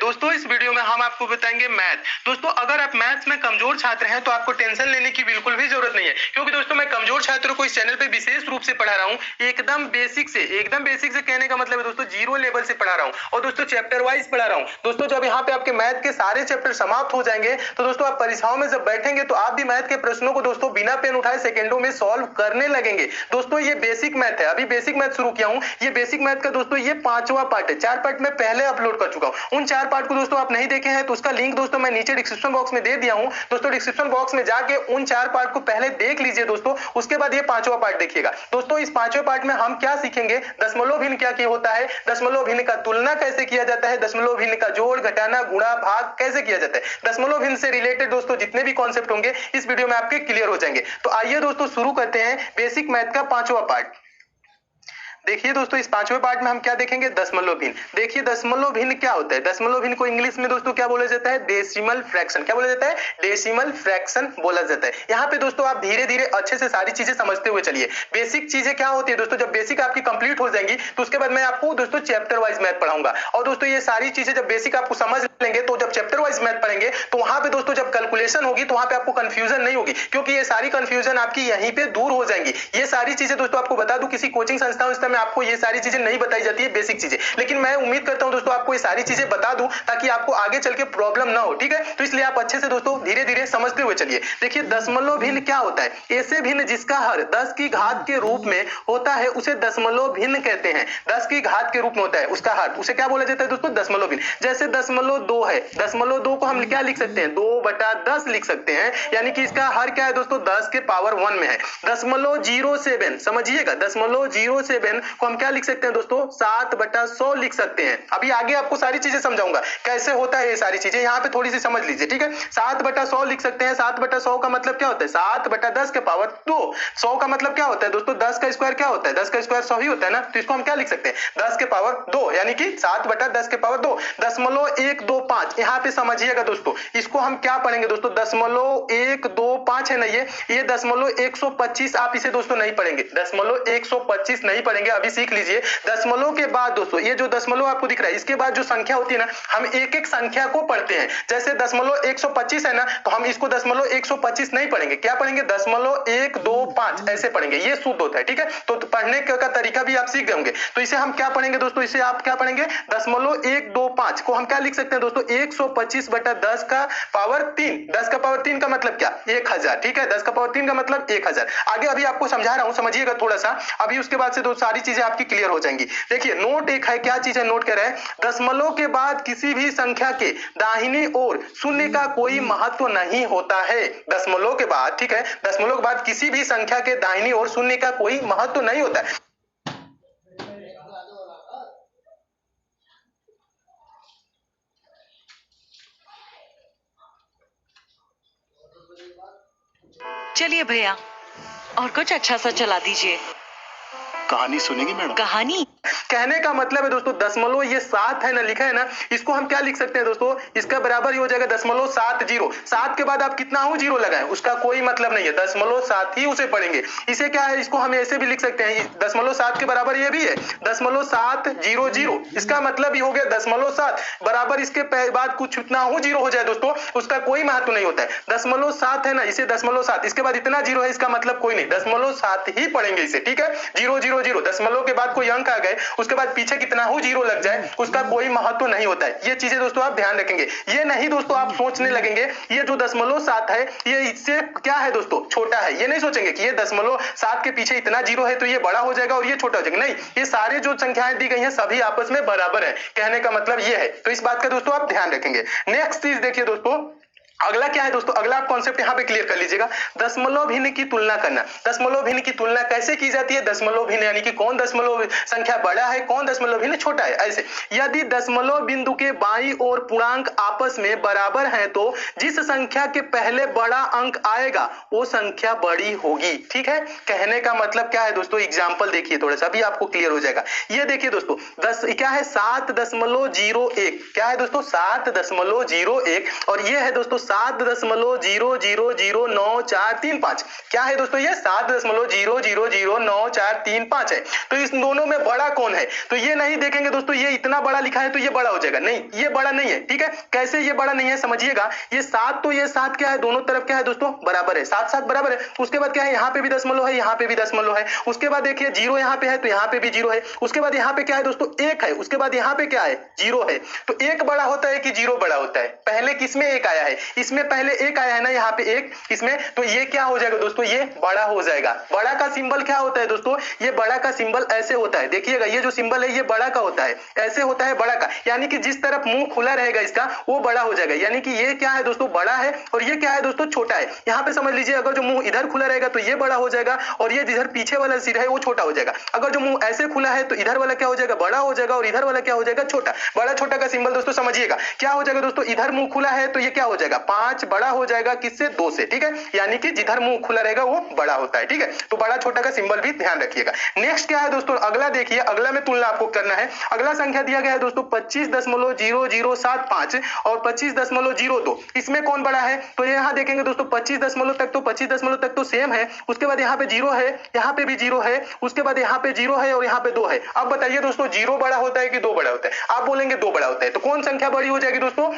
दोस्तों इस वीडियो में हम आपको बताएंगे मैथ। दोस्तों अगर आप मैथ्स में कमजोर छात्र हैं तो आपको टेंशन लेने की बिल्कुल भी जरूरत नहीं है, क्योंकि दोस्तों मैं कमजोर छात्रों को इस चैनल पे विशेष रूप से पढ़ा रहा हूँ। एकदम बेसिक से कहने का मतलब है दोस्तों जीरो लेवल से पढ़ा रहा हूँ और दोस्तों चैप्टर वाइज पढ़ा रहा हूँ। दोस्तों जब यहाँ पे आपके मैथ के सारे चैप्टर समाप्त हो जाएंगे तो दोस्तों आप परीक्षाओं में जब बैठेंगे तो आप भी मैथ के प्रश्नों को दोस्तों बिना पेन उठाए सेकेंडों में सॉल्व करने लगेंगे। दोस्तों ये बेसिक मैथ है, अभी बेसिक मैथ शुरू किया हूँ। ये बेसिक मैथ का दोस्तों ये 5वां पार्ट है। 4 पार्ट में पहले अपलोड कर चुका हूँ। उन 4 पार्ट को दोस्तों आप नहीं देखे हैं तो उसका लिंक दोस्तों मैं नीचे डिस्क्रिप्शन बॉक्स में दे दिया हूं। दोस्तों डिस्क्रिप्शन बॉक्स में जाके उन 4 पार्ट को पहले देख लीजिए दोस्तों, उसके बाद ये 5वां पार्ट देखिएगा। दोस्तों इस 5वें पार्ट में हम क्या सीखेंगे, दशमलव भिन्न क्या होता है, दशमलव भिन्न का तुलना कैसे किया जाता है, दशमलव भिन्न का जोड़ घटाना गुणा भाग कैसे किया जाता है। दशमलव भिन्न से रिलेटेड दोस्तों जितने भी कॉन्सेप्ट होंगे इस वीडियो में आपके क्लियर हो जाएंगे। तो आइए दोस्तों शुरू करते हैं बेसिक मैथ का 5वां पार्ट। देखिए दोस्तों इस 5वें पार्ट में हम क्या देखेंगे, दशमलव भिन्न। देखिए दशमलव भिन्न क्या होता है। दशमलव भिन्न को इंग्लिश में दोस्तों क्या बोला जाता है, डेसिमल फ्रैक्शन। क्या बोला जाता है, डेसिमल फ्रैक्शन बोला जाता है। यहाँ पे दोस्तों आप धीरे धीरे अच्छे से सारी चीजें समझते हुए चलिए। बेसिक चीजें क्या होती है दोस्तों, जब बेसिक आपकी कंप्लीट हो जाएंगी तो उसके बाद मैं आपको दोस्तों चैप्टर वाइज मैथ पढ़ाऊंगा। और दोस्तों ये सारी चीजें जब बेसिक आपको समझ लेंगे तो जब चैप्टर वाइज मैथ पढ़ेंगे तो वहां पे दोस्तों जब कैलकुलेशन होगी तो वहां पे आपको कंफ्यूजन नहीं होगी, क्योंकि ये सारी कंफ्यूजन आपकी यहीं पे दूर हो जाएंगी। ये सारी चीजें दोस्तों आपको बता दूं किसी कोचिंग संस्था में आपको ये सारी चीजें नहीं बताई जाती है, बेसिक चीजें, लेकिन मैं उम्मीद करता हूं दोस्तों आपको ये सारी चीजें बता दूं ताकि आपको आगे चल के प्रॉब्लम ना हो। ठीक है, तो इसलिए आप अच्छे से दोस्तों धीरे धीरे समझते हुए चलिए। देखिए दशमलव भिन्न क्या होता है, ऐसे भिन्न जिसका हर 10 की घात के रूप में होता है उसे दशमलव भिन्न कहते हैं। 10 की घात के रूप में होता है उसका हर, उसे क्या बोला जाता है दोस्तों, दशमलव भिन्न। जैसे दशमलव 2 है, दशमलव 2 को हम क्या लिख सकते हैं, 2/10 लिख सकते हैं, यानी कि इसका हर क्या है दोस्तों 10 के पावर 1 में है। दशमलव 07 समझिएगा, दशमलव 07 को हम क्या लिख सकते हैं दोस्तों, 7/100 लिख सकते हैं। अभी आगे आपको सारी चीजें समझाऊंगा कैसे होता है ये सारी चीजें, यहाँ पे थोड़ी सी समझ लीजिए। ठीक है, 7/100 लिख सकते हैं। 7/100 का मतलब क्या होता है, 7/10 के पावर 2। 100 का मतलब क्या होता है दोस्तों, 10 का स्क्वायर क्या होता है, 10 का स्क्वायर 100 ही होता है ना, तो इसको हम क्या लिख सकते हैं, 10 के पावर 2, यानी कि 7/10 के पावर 2। दशमलव 125 यहाँ पे समझिएगा दोस्तों, इसको हम क्या पढ़ेंगे दोस्तों, दशमलव 125 है ना, ये दशमलव 125 आप इसे दोस्तों नहीं पढ़ेंगे, दशमलव 125 नहीं पढ़ेंगे, अभी सीख लीजिए। दशमलव के बाद दोस्तों ये जो दशमलव आपको दिख रहा है इसके बाद जो संख्या होती है ना, हम एक एक संख्या को पढ़ते हैं। जैसे दशमलव 125 है ना, तो हम इसको दशमलव 125 नहीं पढ़ेंगे, क्या पढ़ेंगे, दशमलव 125 ऐसे पढ़ेंगे, ये शुद्ध होता है। ठीक है, तो पढ़ने का तरीका भी आप सीख गए। तो इसे हम क्या पढ़ेंगे दोस्तों, इसे आप क्या पढ़ेंगे, दशमलव 125 को हम क्या लिख सकते हैं दोस्तों, 125/10 का पावर 3। 10 का पावर 3 का मतलब क्या, 1000। ठीक है, 10 का पावर 3 का मतलब 1000। आगे अभी आपको समझा रहा हूं, समझिएगा थोड़ा सा, अभी उसके बाद से दोस्तों सारी चीजें आपकी क्लियर हो जाएंगी। देखिए नोट एक है, क्या चीज है, नोट कह रहे हैं, दशमलव के बाद किसी भी संख्या के दाहिनी ओर शून्य का कोई महत्व नहीं होता है। दशमलव के बाद, ठीक है, दशमलव के बाद किसी भी संख्या के दाहिनी ओर शून्य का कोई महत्व नहीं होता है। चलिए भैया और कुछ अच्छा सा चला दीजिए। कहानी सुनेंगी मैडम? कहानी कहने का मतलब है दोस्तों दशमलव ये 7 है ना, लिखा है ना, इसको हम क्या लिख सकते हैं दोस्तों, इसका बराबर ही हो जाएगा दशमलव 70। 7 के बाद आप कितना हो जीरो लगाएं उसका कोई मतलब नहीं है, दशमलव 7 ही उसे पढ़ेंगे। इसे क्या है, इसको हम ऐसे भी लिख सकते हैं, दशमलव 7 के बराबर ये भी है, दशमलव 700। इसका मतलब ही हो गया दशमलव 7 बराबर इसके बाद कुछ इतना हो जीरो हो जाए दोस्तों उसका कोई महत्व नहीं होता है। दशमलव 7 है ना, इसे दशमलव 7 इसके बाद इतना जीरो है, इसका मतलब कोई नहीं, दशमलव 7 ही पढ़ेंगे इसे। ठीक है, 000 दशमलव के बाद कोई अंक आ गए उसके बाद पीछे कितना हो जीरो लग जाए उसका कोई महत्व नहीं होता है। ये चीजें दोस्तों आप ध्यान रखेंगे। ये नहीं दोस्तों आप सोचने लगेंगे ये जो दशमलव 7 है ये इससे क्या है दोस्तों, छोटा है, ये नहीं सोचेंगे कि ये दशमलव 7 के पीछे इतना जीरो है तो ये बड़ा हो जाएगा और ये छोटा हो जाएगा। नहीं, ये सारे जो संख्याएं दी गई हैं सभी आपस में बराबर है, कहने का मतलब ये है। तो इस बात का दोस्तों आप ध्यान रखेंगे। नेक्स्ट चीज देखिए दोस्तों, अगला क्या है दोस्तों, अगला आप कॉन्सेप्ट यहाँ पे क्लियर कर लीजिएगा, दशमलव भिन्न की तुलना करना। दशमलव भिन्न की तुलना कैसे की जाती है, दशमलव भिन्न यानी कि कौन दशमलव संख्या बड़ा है कौन दशमलव भिन्न छोटा है। ऐसे यदि दशमलव बिंदु के बाईं ओर पूर्णांक आपस में बराबर है तो जिस संख्या के पहले बड़ा अंक आएगा वो संख्या बड़ी होगी। ठीक है, कहने का मतलब क्या है दोस्तों, एग्जाम्पल देखिए थोड़ा सा, अभी आपको क्लियर हो जाएगा। ये देखिए दोस्तों, क्या है 7.01, क्या है दोस्तों 7.01 और ये है दोस्तों 7.0009435। क्या है दोस्तों ये 7.0009435 है। तो इस दोनों में बड़ा कौन है? तो ये नहीं देखेंगे दोस्तों ये इतना बड़ा लिखा है तो ये बड़ा हो जाएगा, नहीं ये बड़ा नहीं है। ठीक है, कैसे ये बड़ा नहीं है समझिएगा। ये 7 तो ये 7 क्या है, दोनों तरफ क्या है दोस्तों बराबर है, 7 7 बराबर है। उसके बाद क्या है, यहाँ पे भी दशमलव है, यहाँ पे भी दशमलव है। उसके बाद देखिए 0 यहाँ पे है तो यहाँ पे भी 0 है। उसके बाद यहाँ पे क्या है दोस्तों 1 है। उसके बाद यहाँ पे क्या है 0 है। तो 1 बड़ा होता है कि 0 बड़ा होता है? पहले किसमें 1 आया है? इसमें पहले 1 आया है ना, यहाँ पे 1 इसमें, तो ये क्या हो जाएगा दोस्तों ये बड़ा हो जाएगा। बड़ा का सिंबल क्या होता है दोस्तों, ये बड़ा का सिंबल ऐसे होता है। देखिएगा ये जो सिंबल है ये बड़ा का होता है, ऐसे होता है बड़ा का, यानी कि जिस तरफ मुंह खुला रहेगा इसका वो बड़ा हो जाएगा। यानी कि ये क्या है दोस्तों बड़ा है और ये क्या है दोस्तों छोटा है। यहाँ पे समझ लीजिए अगर जो मुंह इधर खुला रहेगा तो ये बड़ा हो जाएगा और ये जिधर पीछे वाला सिर है वो छोटा हो जाएगा। अगर जो मुंह ऐसे खुला है तो इधर वाला क्या हो जाएगा बड़ा हो जाएगा और इधर वाला क्या हो जाएगा छोटा। बड़ा छोटा का सिंबल दोस्तों समझिएगा क्या हो जाएगा दोस्तों, इधर मुंह खुला है तो ये क्या हो जाएगा 5 बड़ा हो जाएगा किससे 2 से। ठीक है, यानी कि जिधर मुंह खुला रहेगा वो बड़ा होता है। ठीक है, तो बड़ा छोटा का सिंबल भी ध्यान रखिएगा। नेक्स्ट क्या है दोस्तों, अगला देखिए, अगला में तुलना आपको करना है। अगला संख्या दिया गया है दोस्तों 25.0075 और 25.02। इसमें कौन बड़ा है? तो यहाँ देखेंगे दोस्तों 25 दशमलव तक तो सेम है। उसके बाद यहाँ पे 0 है, यहाँ पे भी 0 है, उसके बाद यहाँ पे 0 है और यहाँ पे 2 है। अब बताइए दोस्तों 0 बड़ा होता है कि 2 बड़ा होता है? आप बोलेंगे 2 बड़ा होता है। तो कौन संख्या बड़ी हो जाएगी दोस्तों,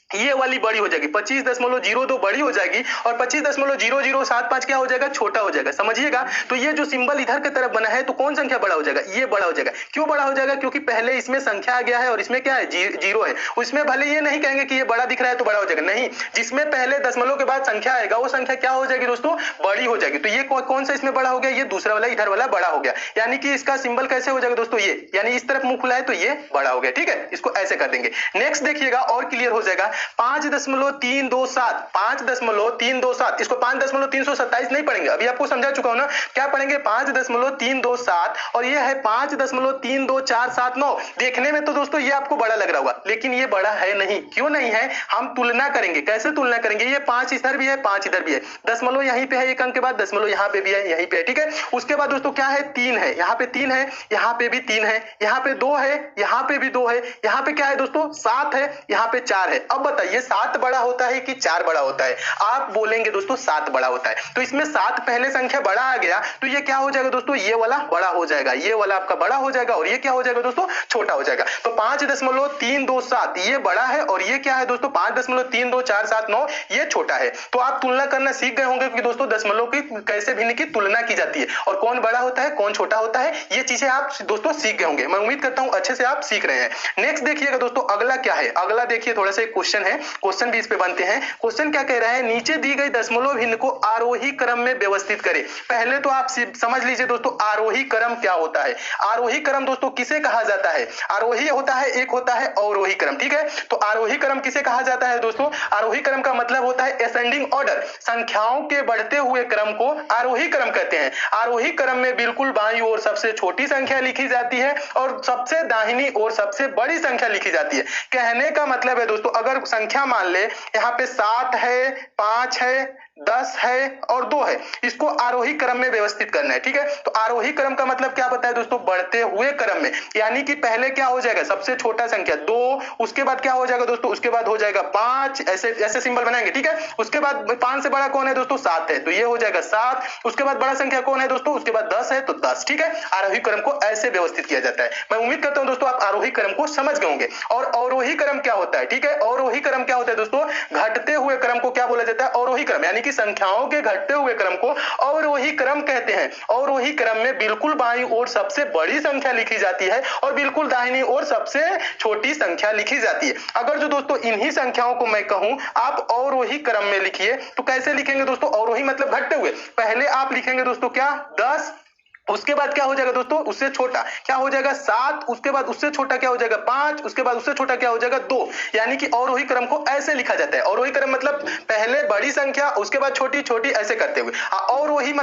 ये वाली बड़ी हो जाएगी, 25.02 बड़ी हो जाएगी और 25.0075 क्या हो जाएगा छोटा हो जाएगा। समझिएगा, तो ये जो सिंबल इधर की तरफ बना है तो कौन संख्या बड़ा हो जाएगा, ये बड़ा हो जाएगा। क्यों बड़ा हो जाएगा, क्योंकि पहले इसमें संख्या आ गया है और इसमें क्या है 0 है। उसमें भले ये नहीं कहेंगे कि ये बड़ा दिख रहा है तो बड़ा हो जाएगा, नहीं, जिसमें पहले दशमलव के बाद संख्या आएगा वो संख्या क्या हो जाएगी दोस्तों बड़ी हो जाएगी। तो ये कौन सा इसमें बड़ा हो गया, ये दूसरा वाला इधर वाला बड़ा हो गया। यानी कि इसका सिंबल कैसे हो जाएगा दोस्तों, ये यानी इस तरफ मुंह खुला है तो ये बड़ा हो गया। ठीक है, इसको ऐसे कर देंगे। नेक्स्ट देखिएगा और क्लियर हो जाएगा, 5.327 इसको 5.327 नहीं पढ़ेंगे, अभी आपको समझा चुका हूं ना। क्या पढ़ेंगे 5.327 और ये है 5.32479। देखने में तो दोस्तों ये आपको बड़ा लग रहा होगा लेकिन ये बड़ा है नहीं। क्यों नहीं है, हम तुलना करेंगे। कैसे तुलना करेंगे, ये 5 इधर भी है 5 इधर भी है, दशमलव यहीं पे है, एक अंक के बाद दशमलव यहाँ पे भी है यहीं पे है। ठीक है, उसके बाद दोस्तों क्या है 3 है, यहाँ पे 3 है, यहाँ पे भी 3 है, यहाँ पे 2 है, यहाँ पे भी 2 है, यहाँ पे क्या है दोस्तों 7 है, यहाँ पे 4 है। अब बताइए 7 बड़ा होता है कि 4 बड़ा होता है? आप बोलेंगे दोस्तों 7 बड़ा होता है। तो इसमें 7 पहले संख्या बड़ा आ गया तो ये क्या हो जाएगा दोस्तों, ये वाला बड़ा हो जाएगा, ये वाला आपका बड़ा हो जाएगा और ये क्या हो जाएगा दोस्तों छोटा हो जाएगा। तो 5.327 ये बड़ा है और ये क्या है दोस्तों 5.32479 ये छोटा है। तो आप तुलना करना सीख गए होंगे कि दोस्तों दशमलव की कैसे भिन्न की तुलना की जाती है और कौन बड़ा होता है कौन छोटा होता है, ये चीजें आप दोस्तों सीख गए होंगे। मैं उम्मीद करता हूं अच्छे से आप सीख रहे हैं। नेक्स्ट देखिएगा दोस्तों अगला क्या है, अगला देखिए थोड़ा सा एक क्वेश्चन है, क्वेश्चन भी इस पे बनते हैं। क्वेश्चन क्या कह रहा है, नीचे दी गई दशमलव भिन्न को आरोही क्रम में व्यवस्थित करें। पहले तो आप समझ लीजिए दोस्तों आरोही क्रम क्या होता है। आरोही क्रम दोस्तों किसे कहा जाता है, आरोही होता है एक होता है अवरोही क्रम। ठीक है, तो आरोही क्रम किसे कहा जाता है दोस्तों, आरोही क्रम का मतलब होता है असेंडिंग ऑर्डर, संख्याओं के बढ़ते हुए क्रम को आरोही क्रम कहते हैं। आरोही क्रम में बिल्कुल बाईं ओर सबसे छोटी संख्या लिखी जाती है और सबसे दाहिनी ओर सबसे बड़ी संख्या लिखी जाती है। कहने का मतलब है दोस्तों अगर संख्या मान ले यहाँ पे 7 है 5 है 10 है और 2 है, इसको आरोही क्रम में व्यवस्थित करना है। ठीक है, तो आरोही क्रम का मतलब क्या बताया दोस्तों, बढ़ते हुए क्रम में, यानी कि पहले क्या हो जाएगा सबसे छोटा संख्या 2, उसके बाद क्या हो जाएगा दोस्तों, उसके बाद हो जाएगा 5, ऐसे ऐसे सिंबल बनाएंगे। ठीक है, उसके बाद 5 से बड़ा कौन है दोस्तों 7 है तो ये हो जाएगा 7, उसके बाद बड़ा संख्या कौन है दोस्तों, उसके बाद 10 है तो 10। ठीक है, आरोही क्रम को ऐसे व्यवस्थित किया जाता है। मैं उम्मीद करता हूं दोस्तों आप आरोही क्रम को समझ गए होंगे। और अवरोही क्रम क्या होता है, ठीक है, अवरोही क्रम क्या होता है दोस्तों, घटते हुए क्रम को क्या बोला जाता है, अवरोही क्रम, यानी कि संख्याओं के घटते हुए क्रम को अवरोही क्रम कहते हैं। अवरोही क्रम में बिल्कुल बाईं ओर सबसे बड़ी संख्या लिखी जाती है और बिल्कुल दाहिनी ओर सबसे छोटी संख्या लिखी जाती है। अगर जो दोस्तों इन्हीं संख्याओं को मैं कहूं आप अवरोही क्रम में लिखिए तो कैसे लिखेंगे दोस्तों, अवरोही मतलब घटते हुए। पहले आप लिखेंगे दोस्तों क्या 10, उसके बाद क्या हो जाएगा दोस्तों उससे छोटा क्या हो जाएगा 7, उसके बाद उससे छोटा क्या हो जाएगा 5, उसके बाद उससे छोटा क्या हो जाएगा 2, यानी कि अवरोही क्रम को ऐसे लिखा जाता है। अवरोही क्रम मतलब पहले बड़ी संख्या उसके बाद छोटी छोटी ऐसे करते हुए। आरोही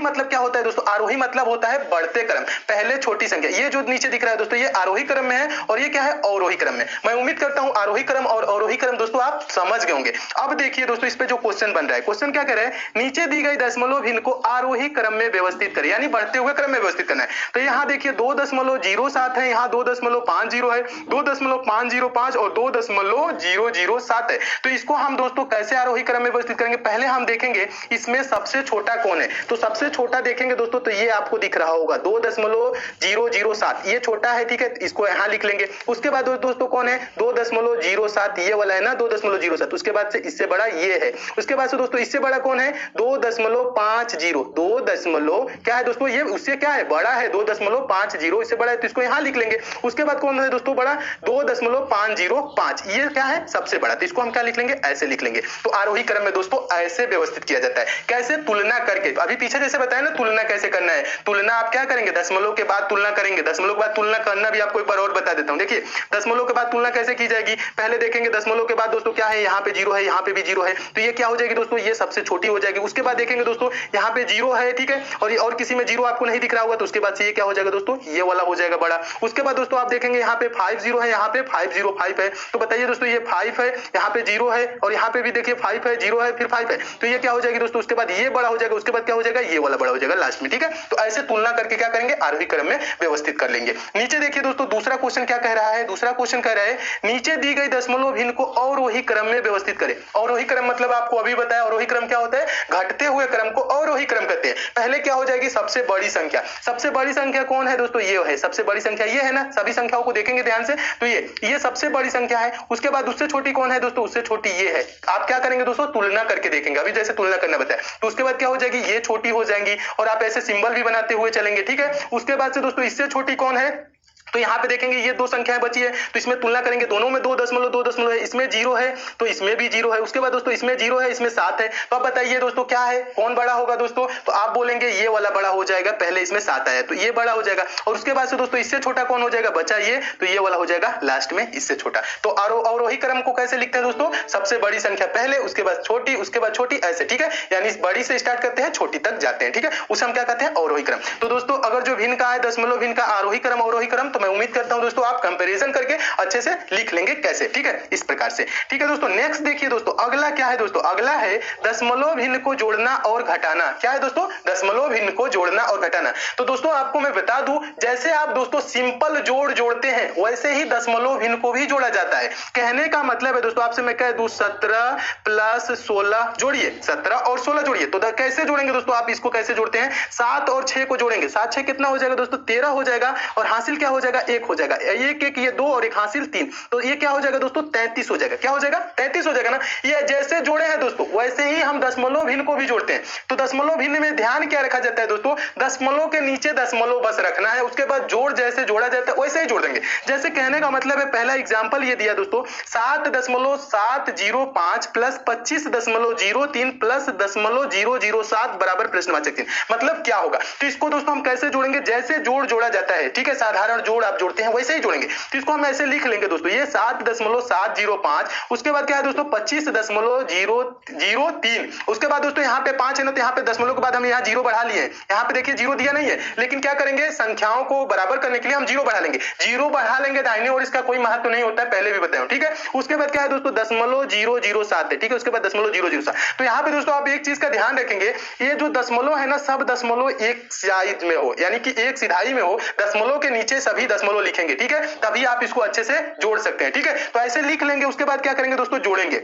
मतलब क्या होता है दोस्तों, आरोही मतलब होता है बढ़ते क्रम, पहले छोटी संख्या। ये जो नीचे दिख रहा है दोस्तों ये आरोही क्रम में है और ये क्या है अवरोही क्रम में। मैं उम्मीद करता हूं आरोही क्रम और अवरोही क्रम दोस्तों आप समझ गए होंगे। अब देखिए दोस्तों इस पे जो क्वेश्चन बन रहा है, क्वेश्चन क्या कह रहा है, नीचे दी गई दशमलव भिन्न को आरोही क्रम में व्यवस्थित करें, यानी बढ़ते हुए क्रम में व्यवस्थित करना है। तो यहाँ देखिए 2.07 है, यहाँ 2.50 है, 2.505 और 2.007 है। तो इसको हम दोस्तों कैसे आरोही क्रम में व्यवस्थित करेंगे, पहले हम देखेंगे इसमें सबसे छोटा कौन है। तो सबसे छोटा देखेंगे दोस्तों तो ये आपको दिख रहा होगा 2.007, ये छोटा है, ठीक है, इसको यहाँ लिख लेंगे। उसके बाद दोस्तों कौन है 2.07, ये वाला है ना 2.07, उसके बाद से इससे बड़ा ये है। उसके बाद से दोस्तों इससे बड़ा कौन है 2.50, 2 क्या है दोस्तों, ये उससे क्या है बड़ा है 2.50, इससे बड़ा है तो इसको यहाँ लिख लेंगे। उसके बाद कौन है दोस्तों बड़ा 2.505, ये क्या है सबसे बड़ा, तो इसको हम क्या लिख लेंगे ऐसे लिख लेंगे। तो आरोही क्रम में दोस्तों ऐसे व्यवस्थित किया जाता है। कैसे, तुलना करके। तो अभी पीछे जैसे बताया ना तुलना कैसे करना है, तुलना आप क्या करेंगे दशमलव के बाद तुलना करेंगे, दशमलव के बाद तुलना करना भी आपको एक बार और बता देता हूं। देखिए दशमलव के बाद तुलना कैसे की जाएगी, पहले देखेंगे दशमलव के बाद दोस्तों क्या है, यहाँ पे 0 है, यहाँ पे भी 0 है, तो ये क्या हो जाएगी दोस्तों, ये सबसे छोटी हो जाएगी। उसके बाद देखेंगे दोस्तों यहाँ पे 0 है, ठीक है, और किसी में 0 आपको नहीं दिख रहा होगा, तो उसके बाद से ये क्या हो जाएगा दोस्तों, ये वाला हो जाएगा बड़ा। उसके बाद दोस्तों आप देखेंगे यहाँ पे 50 है, यहाँ पे 505 है, तो बताइए दोस्तों ये 5 है, यहाँ पे 0 है, और यहाँ पे भी देखिए 5 है, 0 है, फिर 5 है, तो ये क्या हो जाएगी दोस्तों, उसके बाद ये बड़ा हो जाएगा, उसके बाद क्या हो जाएगा, ये वाला बड़ा हो जाएगा लास्ट में, ठीक है। तो ऐसे तुलना करके क्या करेंगे, आरोही क्रम में व्यवस्थित कर लेंगे। नीचे देखिए दोस्तों दूसरा क्वेश्चन क्या कह रहा है, दूसरा क्वेश्चन कह रहा है नीचे दी गई दशमलव भिन्न को अवरोही क्रम में व्यवस्थित करें। अवरोही क्रम मतलब आपको अभी बताया, अवरोही क्रम क्या होता है, घटते हुए क्रम को अवरोही क्रम कहते हैं। पहले क्या हो जाएगी सबसे बड़ी संख्या, सबसे बड़ी संख्या कौन है दोस्तों, ये है सबसे बड़ी संख्या, ये है ना, सभी संख्याओं को देखेंगे ध्यान से, तो ये सबसे बड़ी संख्या है। उसके बाद उससे छोटी कौन है दोस्तों, उससे छोटी ये है। आप क्या करेंगे दोस्तों, तुलना करके देखेंगे, अभी जैसे तुलना करना बताया, तो उसके बाद क्या हो जाएगी, ये छोटी हो जाएंगी, और आप ऐसे सिंबल भी बनाते हुए चलेंगे, ठीक है। उसके बाद से दोस्तों इससे छोटी कौन है, तो यहाँ पे देखेंगे ये दो संख्याएं बची है, तो इसमें तुलना करेंगे, दोनों में 2.2 है, इसमें 0 है तो इसमें भी 0 है। उसके बाद दोस्तों इसमें 0 है, इसमें 7 है, तो अब बताइए दोस्तों क्या है, कौन बड़ा होगा दोस्तों, तो आप बोलेंगे ये वाला बड़ा हो जाएगा, पहले इसमें 7 आया तो ये बड़ा हो जाएगा। और उसके बाद से दोस्तों इससे छोटा कौन हो जाएगा, बचा ये, तो ये वाला हो जाएगा लास्ट में इससे छोटा। तो अवरोही क्रम को कैसे लिखते हैं दोस्तों, सबसे बड़ी संख्या पहले, उसके बाद छोटी, उसके बाद छोटी, ऐसे, ठीक है, यानी बड़ी से स्टार्ट करते हैं छोटी तक जाते हैं, ठीक है, उसे हम क्या कहते हैं अवरोही क्रम। तो दोस्तों अगर जो भिन्न का है दशमलव भिन्न का आरोही क्रम अवरोही क्रम, तो मैं उम्मीद करता हूं दोस्तों आप कंपैरिजन करके अच्छे से लिख लेंगे कैसे, ठीक है, इस प्रकार से, ठीक है दोस्तों। नेक्स्ट देखिए दोस्तों अगला क्या है दोस्तों, अगला है दशमलव भिन्न को जोड़ना और घटाना। क्या है दोस्तों, दशमलव भिन्न को जोड़ना और घटाना। तो दोस्तों आपको मैं बता दूं, जैसे आप दोस्तों सिंपल जोड़ जोड़ते हैं वैसे ही दशमलव भिन्न को भी जोड़ा जाता है। कहने का मतलब है दोस्तों, आपसे मैं कह दूं 17 + 16 जोड़िए, 17 और 16 जोड़िए, तो कैसे जोड़ेंगे दोस्तों, आप इसको कैसे जोड़ते हैं, 7 और 6 को जोड़ेंगे, 7 6 कितना हो जाएगा दोस्तों, 13 हो जाएगा, और हासिल क्या हो जाएगा, 1 हो जाएगा, एक एक ये 2 और एक हासिल 3, तो ये क्या हो जाएगा दोस्तों 33 हो जाएगा। क्या हो जाएगा, 33 हो जाएगा ना। ये जैसे जोड़े हैं दोस्तों वैसे ही हम दशमलव भिन्न को भी जोड़ते हैं। तो दशमलव भिन्न में ध्यान क्या रखा जाता है दोस्तों, दशमलव के नीचे दशमलव बस रखना है, उसके बाद जोड़ जैसे जोड़ा जाता है वैसे ही जोड़ देंगे। जैसे कहने का मतलब है, पहला एग्जांपल ये दिया दोस्तों 7.705 + 25.03 + 0.007 बराबर प्रश्नवाचक चिन्ह, मतलब क्या होगा। तो इसको दोस्तों हम कैसे जोड़ेंगे, जैसे जोड़ जोड़ा जाता है, ठीक है, साधारण जोड़ आप जोड़ते हैं वैसे ही जोड़ेंगे। तो इसको हम ऐसे लिख लेंगे दोस्तों, ये 7.705, उसके बाद क्या है दोस्तों 25.003, उसके बाद दोस्तों यहाँ पे 5 है ना, तो यहाँ पे दशमलव के बाद हम यहाँ 0 बढ़ा लिए हैं, यहाँ पे देखिए 0 दिया नहीं है, लेकिन क्या करेंगे संख्याओं को बराबर करने के लिए हम 0 बढ़ा लेंगे, 0 बढ़ा लेंगे दाहिने और इसका कोई महत्व नहीं होता है, पहले भी बताया, ठीक है। उसके बाद क्या है दोस्तों 0.007 है, ठीक है, उसके बाद 0.007। तो यहाँ पे दोस्तों आप एक चीज का ध्यान रखेंगे, ये जो दशमलव है ना, सब दशमलव एक साइज में हो, यानी कि एक सिधाई में हो, दशमलव के नीचे सभी दशमलव लिखेंगे, ठीक है, तभी आप इसको अच्छे से जोड़ सकते हैं, ठीक है। तो ऐसे लिख लेंगे, उसके बाद क्या करेंगे दोस्तों जोड़ेंगे,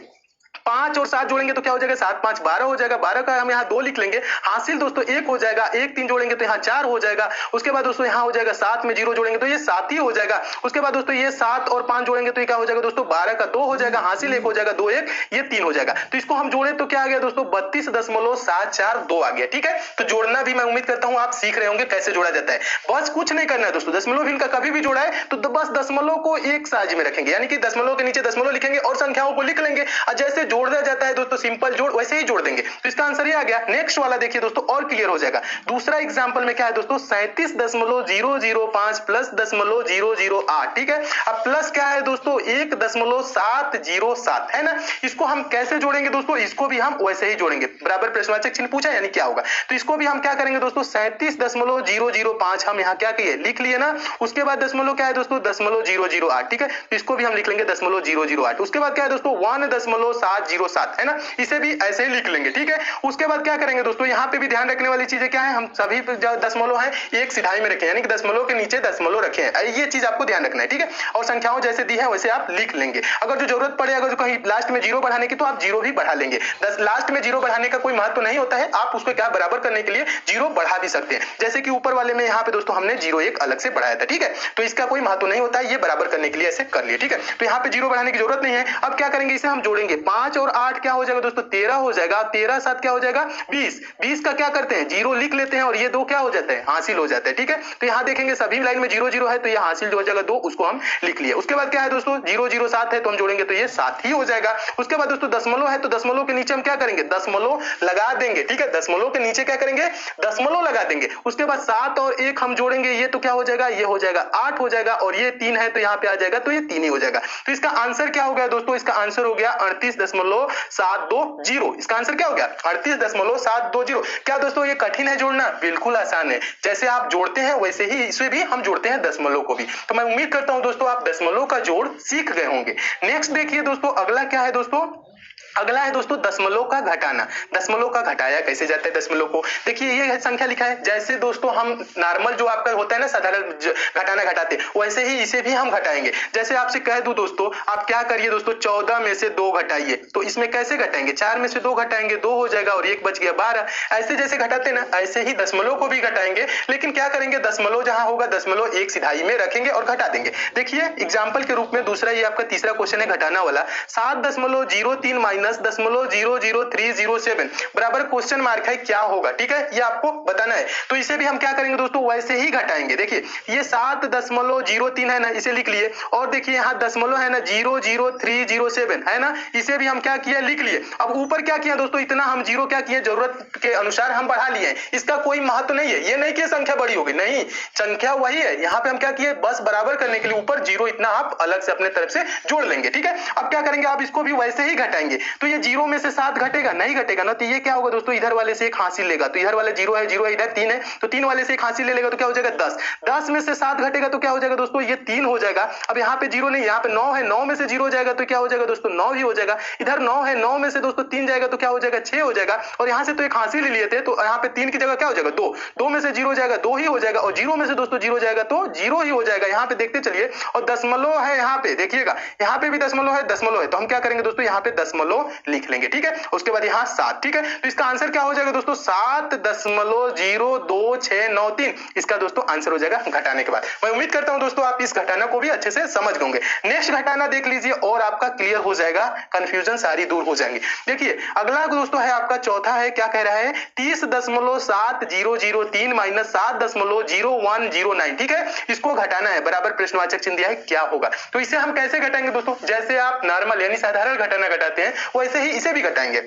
5 और 7 जोड़ेंगे तो क्या हो जाएगा, 7 5 12 हो जाएगा, 12 का हम यहाँ 2 लिख लेंगे, हासिल दोस्तों 1 हो जाएगा, 1 3 जोड़ेंगे तो यहाँ 4 हो जाएगा, उसके बाद दोस्तों यहाँ हो जाएगा 7 में 0 जोड़ेंगे तो ये 7 ही हो जाएगा। उसके बाद दोस्तों ये 7 और 5 जोड़ेंगे तो ये क्या हो जाएगा दोस्तों 12 का 2 हो जाएगा, हासिल 1 हो जाएगा, 2 1 ये 3 हो जाएगा। तो इसको हम जोड़े तो क्या आ गया दोस्तों 32.742 आ गया, ठीक है। तो जोड़ना भी मैं उम्मीद करता हूं आप सीख रहे होंगे कैसे जोड़ा जाता है। बस कुछ नहीं करना है दोस्तों, दशमलव भिन्न का कभी भी जोड़ा है तो बस दशमलव को एक साइज में रखेंगे, यानी कि दशमलव के नीचे दशमलव लिखेंगे और संख्याओं को लिख लेंगे, और जैसे जोड़ा जाता है दोस्तों सिंपल जोड़ वैसे ही जोड़ देंगे। तो इसका आंसर ये आ गया। नेक्स्ट वाला देखिए दोस्तों और क्लियर हो जाएगा। दूसरा एग्जांपल में क्या है दोस्तों 37.005 प्लस 0.008, ठीक है। अब प्लस क्या है दोस्तों 1.707 है ना। इसको हम कैसे जोड़ेंगे दोस्तों, इसको भी हम वैसे ही जोड़ेंगे। बराबर प्रश्नवाचक चिन्ह पूछा यानी क्या होगा। तो इसको भी हम क्या करेंगे दोस्तों 37.005 हम यहाँ क्या किए लिख लिए ना। उसके बाद दशमलव क्या है दोस्तों 0.008 ठीक है, तो इसको भी हम लिख लेंगे 0.008। उसके बाद क्या है दोस्तों 1.707 है ना, इसे भी ऐसे ही लिख लेंगे ठीक है। उसके बाद क्या करेंगे दोस्तों यहाँ पे भी ध्यान रखने वाली चीजें क्या है, हम सभी दशमलव है एक सिधाई में रखें यानी कि दशमलव के नीचे दशमलव रखें, ये चीज आपको ध्यान रखना है ठीक है। और संख्याओं जैसे दी है वैसे आप लिख लेंगे। अगर जो जरूरत पड़े अगर जो कहीं लास्ट में जीरो बढ़ाने की तो आप जीरो भी बढ़ा लेंगे। लास्ट में जीरो बढ़ाने का कोई महत्व नहीं होता है, आप उसको क्या बराबर करने के लिए जीरो बढ़ा भी सकते हैं। जैसे कि ऊपर वाले में यहाँ पे दोस्तों हमने जीरो एक अलग से बढ़ाया था ठीक है, तो इसका कोई महत्व नहीं होता है, ये बराबर करने के लिए ऐसे कर लिए ठीक है। तो यहाँ पे जीरो बढ़ाने की जरूरत नहीं है। अब क्या करेंगे इसे हम जोड़ेंगे 5 और 8 क्या हो जाएगा दोस्तों 13 हो जाएगा, 13 7 क्या हो जाएगा 20। 20 का क्या करते हैं जीरो लिख लेते हैं और ये दो क्या हो जाता है हासिल हो जाता है ठीक है। तो यहाँ देखेंगे सभी लाइन में जीरो जीरो है तो ये हासिल जो हो जाएगा 2, उसको हम लिख लिए। उसके बाद क्या है दोस्तों 007 है तो हम जोड़ेंगे तो ये 7 ही हो जाएगा। उसके बाद दोस्तों दशमलव है तो दशमलव के नीचे हम क्या करेंगे दशमलव लगा देंगे ठीक है, दशमलव के नीचे क्या करेंगे दशमलव लगा देंगे। उसके बाद 7 और 1 हम जोड़ेंगे ये तो क्या हो जाएगा ये हो जाएगा 8 हो जाएगा, और ये 3 है तो यहाँ पे आ जाएगा तो ये 3 ही हो जाएगा। तो इसका आंसर क्या हो गया दोस्तों, इसका आंसर हो गया 38.720। इसका आंसर क्या हो गया 38.720। क्या दोस्तों ये कठिन है जोड़ना, बिल्कुल आसान है। जैसे आप जोड़ते हैं वैसे ही इसे भी हम जोड़ते हैं दशमलव को भी। तो मैं उम्मीद करता हूं दोस्तों आप दशमलव का जोड़ सीख गए होंगे। नेक्स्ट देखिए दोस्तों अगला क्या है दोस्तों, अगला है दोस्तों दशमलव का घटाना। दशमलव का घटाया कैसे जाता है दशमलव को, देखिए ये संख्या लिखा है जैसे दोस्तों हम नॉर्मल जो आपका होता है ना साधारण घटाना घटाते वैसे ही इसे भी हम घटाएंगे। जैसे आपसे कह दूं दोस्तों आप क्या करिए दोस्तों 14 में से 2 घटाइए, तो इसमें कैसे घटाएंगे 4 में से 2 घटाएंगे 2 हो जाएगा और 1 बच गया 12। ऐसे जैसे घटाते ना ऐसे ही दशमलव को भी घटाएंगे, लेकिन क्या करेंगे दशमलव जहां होगा दशमलव एक सिधाई में रखेंगे और घटा देंगे। देखिए एग्जाम्पल के रूप में दूसरा ये आपका तीसरा क्वेश्चन है घटाना वाला 7.03 माइनस 0.00307 बराबर क्वेश्चन मार्क है क्या होगा ठीक है, ये आपको बताना है। तो इसे भी हम क्या करेंगे दोस्तों वैसे ही घटाएंगे। देखिए ये 7.03 है ना इसे लिख लिए, और देखिए यहाँ दशमलव है ना 0.0307 है ना, इसे भी हम क्या किया लिख लिए। अब ऊपर क्या किया दोस्तों इतना हम जीरो क्या किए जरूरत के अनुसार हम बढ़ा लिए, इसका कोई महत्व नहीं है। ये नहीं कि संख्या बड़ी होगी, नहीं संख्या वही है। यहाँ पे हम क्या किए बस बराबर करने के लिए ऊपर जीरो इतना आप अलग से अपने तरफ से जोड़ लेंगे ठीक है। अब क्या करेंगे आप इसको भी वैसे ही घटाएंगे। तो ये जीरो में से 7 घटेगा नहीं घटेगा ना, तो ये क्या होगा दोस्तों इधर वाले से एक हासिल लेगा, तो इधर वाले जीरो है इधर 3 है तो 3 वाले से एक हासिल ले लेगा तो क्या हो जाएगा 10। 10 में से 7 घटेगा तो क्या हो जाएगा दोस्तों ये 3 हो जाएगा। अब यहाँ पे जीरो नहीं यहाँ पे 9 है, 9 में से 0 जाएगा तो क्या हो जाएगा दोस्तों 9 ही हो जाएगा। इधर 9 है 9 में से दोस्तों 3 जाएगा तो क्या हो जाएगा 6 हो जाएगा। और यहाँ से तो एक हासिल ले लिए थे तो यहाँ पे 3 की जगह क्या हो जाएगा 2, 2 में से 0 जाएगा 2 ही हो जाएगा, और 0 में से दोस्तों 0 जाएगा तो 0 ही हो जाएगा। यहाँ पे देखते चलिए, और दशमलव है यहाँ पे देखिएगा यहाँ पे भी दशमलव है तो हम क्या करेंगे दोस्तों यहाँ पे दशमलव लिख लेंगे ठीक है। उसके बाद यहाँ 7 ठीक है, तो इसका आंसर क्या हो जाएगा दोस्तों 7.02693 इसका दोस्तों आंसर हो जाएगा घटाने के बाद। मैं उम्मीद करता हूं दोस्तों आप इस घटाना को भी अच्छे से समझ गए होंगे। नेक्स्ट घटाना देख लीजिए और आपका क्लियर हो जाएगा, कंफ्यूजन सारी दूर हो जाएंगी। देखिए अगला दोस्तों है आपका चौथा है, क्या कह रहा है 30.7003 माइनस 7.0109 ठीक है, इसको घटाना है बराबर प्रश्नवाचक चिन्ह दिया है क्या होगा। तो इसे हम कैसे घटाएंगे दोस्तों, जैसे आप नॉर्मल यानी साधारण घटाना घटाते हैं वैसे ही इसे भी घटाएंगे।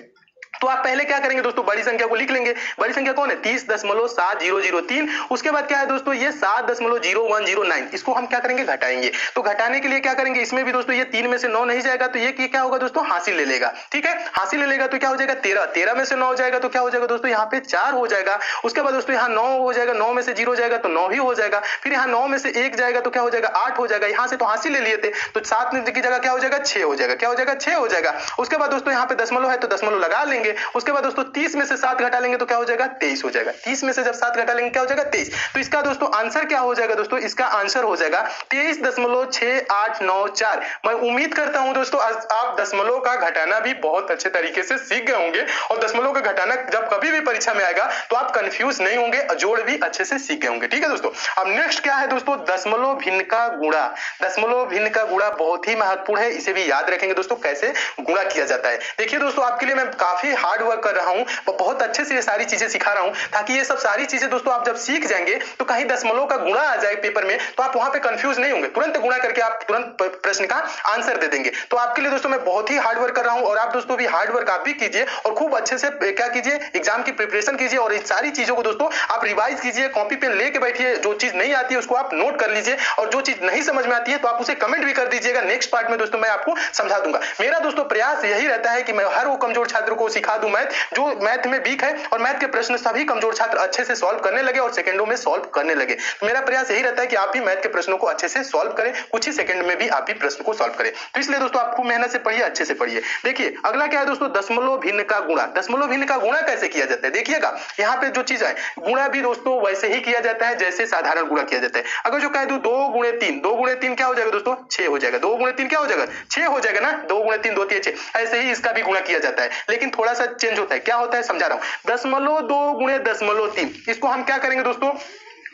तो आप पहले क्या करेंगे दोस्तों बड़ी संख्या को लिख लेंगे। बड़ी संख्या कौन है 30.7003। उसके बाद क्या है दोस्तों ये 7.0109 इसको हम क्या करेंगे घटाएंगे। तो घटाने के लिए क्या करेंगे, इसमें भी दोस्तों ये 3 में से 9 नहीं जाएगा तो ये क्या होगा दोस्तों हासिल ले लेगा ठीक है। हासिल ले लेगा तो क्या हो जाएगा 13, 13 में से 9 जाएगा तो क्या हो जाएगा दोस्तों यहाँ पे 4 हो जाएगा। उसके बाद दोस्तों यहाँ 9 हो जाएगा, 9 में से 0 जाएगा तो 9 ही हो जाएगा। फिर यहाँ 9 में से 1 जाएगा तो क्या हो जाएगा 8 हो जाएगा। यहाँ से तो हासिल ले लिए थे तो 7 की जगह क्या हो जाएगा 6 हो जाएगा, क्या हो जाएगा 6 हो जाएगा। उसके बाद दोस्तों यहाँ पे दशमलव है तो दशमलव लगा लेंगे। उसके बाद दोस्तों 30 में से 7 घटा लेंगे तो क्या हो जाएगा 23 हो जाएगा। 30 में से जब 7 घटा लेंगे क्या हो जाएगा 23। तो इसका दोस्तों आंसर क्या हो जाएगा दोस्तों, इसका आंसर हो जाएगा 23.6894। मैं उम्मीद करता हूं दोस्तों आप दशमलव का घटाना भी बहुत अच्छे तरीके से सीख गए होंगे, और दशमलव का घटाना जब कभी भी परीक्षा में आएगा तो आप कंफ्यूज नहीं होंगे, जोड़ भी अच्छे से सीख गए होंगे ठीक है दोस्तों। अब नेक्स्ट क्या है दोस्तों दशमलव भिन्न का गुणा। दशमलव भिन्न का गुणा बहुत ही महत्वपूर्ण है, इसे भी याद रखेंगे दोस्तों कैसे गुणा किया जाता है। देखिए दोस्तों आपके लिए मैं काफी हार्ड वर्क कर रहा हूं, बहुत अच्छे से ये सारी चीजें सिखा रहा हूं ताकि ये सब सारी चीजें दोस्तों आप जब सीख जाएंगे तो कहीं दशमलव का गुणा आ जाए पेपर में तो आप वहां पे कंफ्यूज नहीं होंगे, तुरंत गुणा करके आप तुरंत प्रश्न का आंसर दे देंगे। तो आपके लिए दोस्तों मैं बहुत ही हार्ड वर्क कर रहा हूं, और आप दोस्तों भी हार्ड वर्क आप भी कीजिए और खूब अच्छे से क्या कीजिए एग्जाम की प्रिपरेशन कीजिए, और इन सारी चीजों को दोस्तों आप रिवाइज कीजिए, कॉपी पेन लेके बैठिए। जो चीज नहीं आती है उसको आप नोट कर लीजिए, और जो चीज नहीं समझ में आती है तो आप उसे कमेंट भी कर दीजिएगा। नेक्स्ट पार्ट में दोस्तों मैं आपको समझा दूंगा। मेरा दोस्तों प्रयास यही रहता है कि मैं हर वो कमजोर छात्रों को सिखा दूं मैथ, जो मैथ में वीक है और मैथ के प्रश्न सभी कमजोर छात्र अच्छे से सॉल्व करने लगे और सेकंडों में सॉल्व करने लगे। तो मेरा प्रयास यही रहता है कि आप भी मैथ के प्रश्नों को अच्छे से सॉल्व करें, कुछ ही सेकंड में भी आप भी प्रश्न को सॉल्व करें। तो इसलिए दोस्तों आपको मेहनत से पढ़िए, अच्छे से पढ़िए। देखिए अगला क्या है दोस्तों, दशमलव भिन्न का गुणा। दशमलव भिन्न का गुणा कैसे किया जाता है, देखिएगा यहाँ पे जो चीज है, गुणा भी दोस्तों वैसे ही किया जाता है जैसे साधारण गुणा किया जाता है। अगर जो कह दूं 2 गुणे 3, 2 गुणे 3 क्या हो जाएगा दोस्तों, 6 हो जाएगा। 2 गुणे 3 क्या हो जाएगा, 6 हो जाएगा ना। 2 गुणे 3 2 3 6, ऐसे ही इसका भी गुणा किया जाता है, लेकिन थोड़ा सा चेंज होता है। क्या होता है समझा रहा हूं। दशमलव 2 गुणे दशमलव 3, इसको हम क्या करेंगे दोस्तों,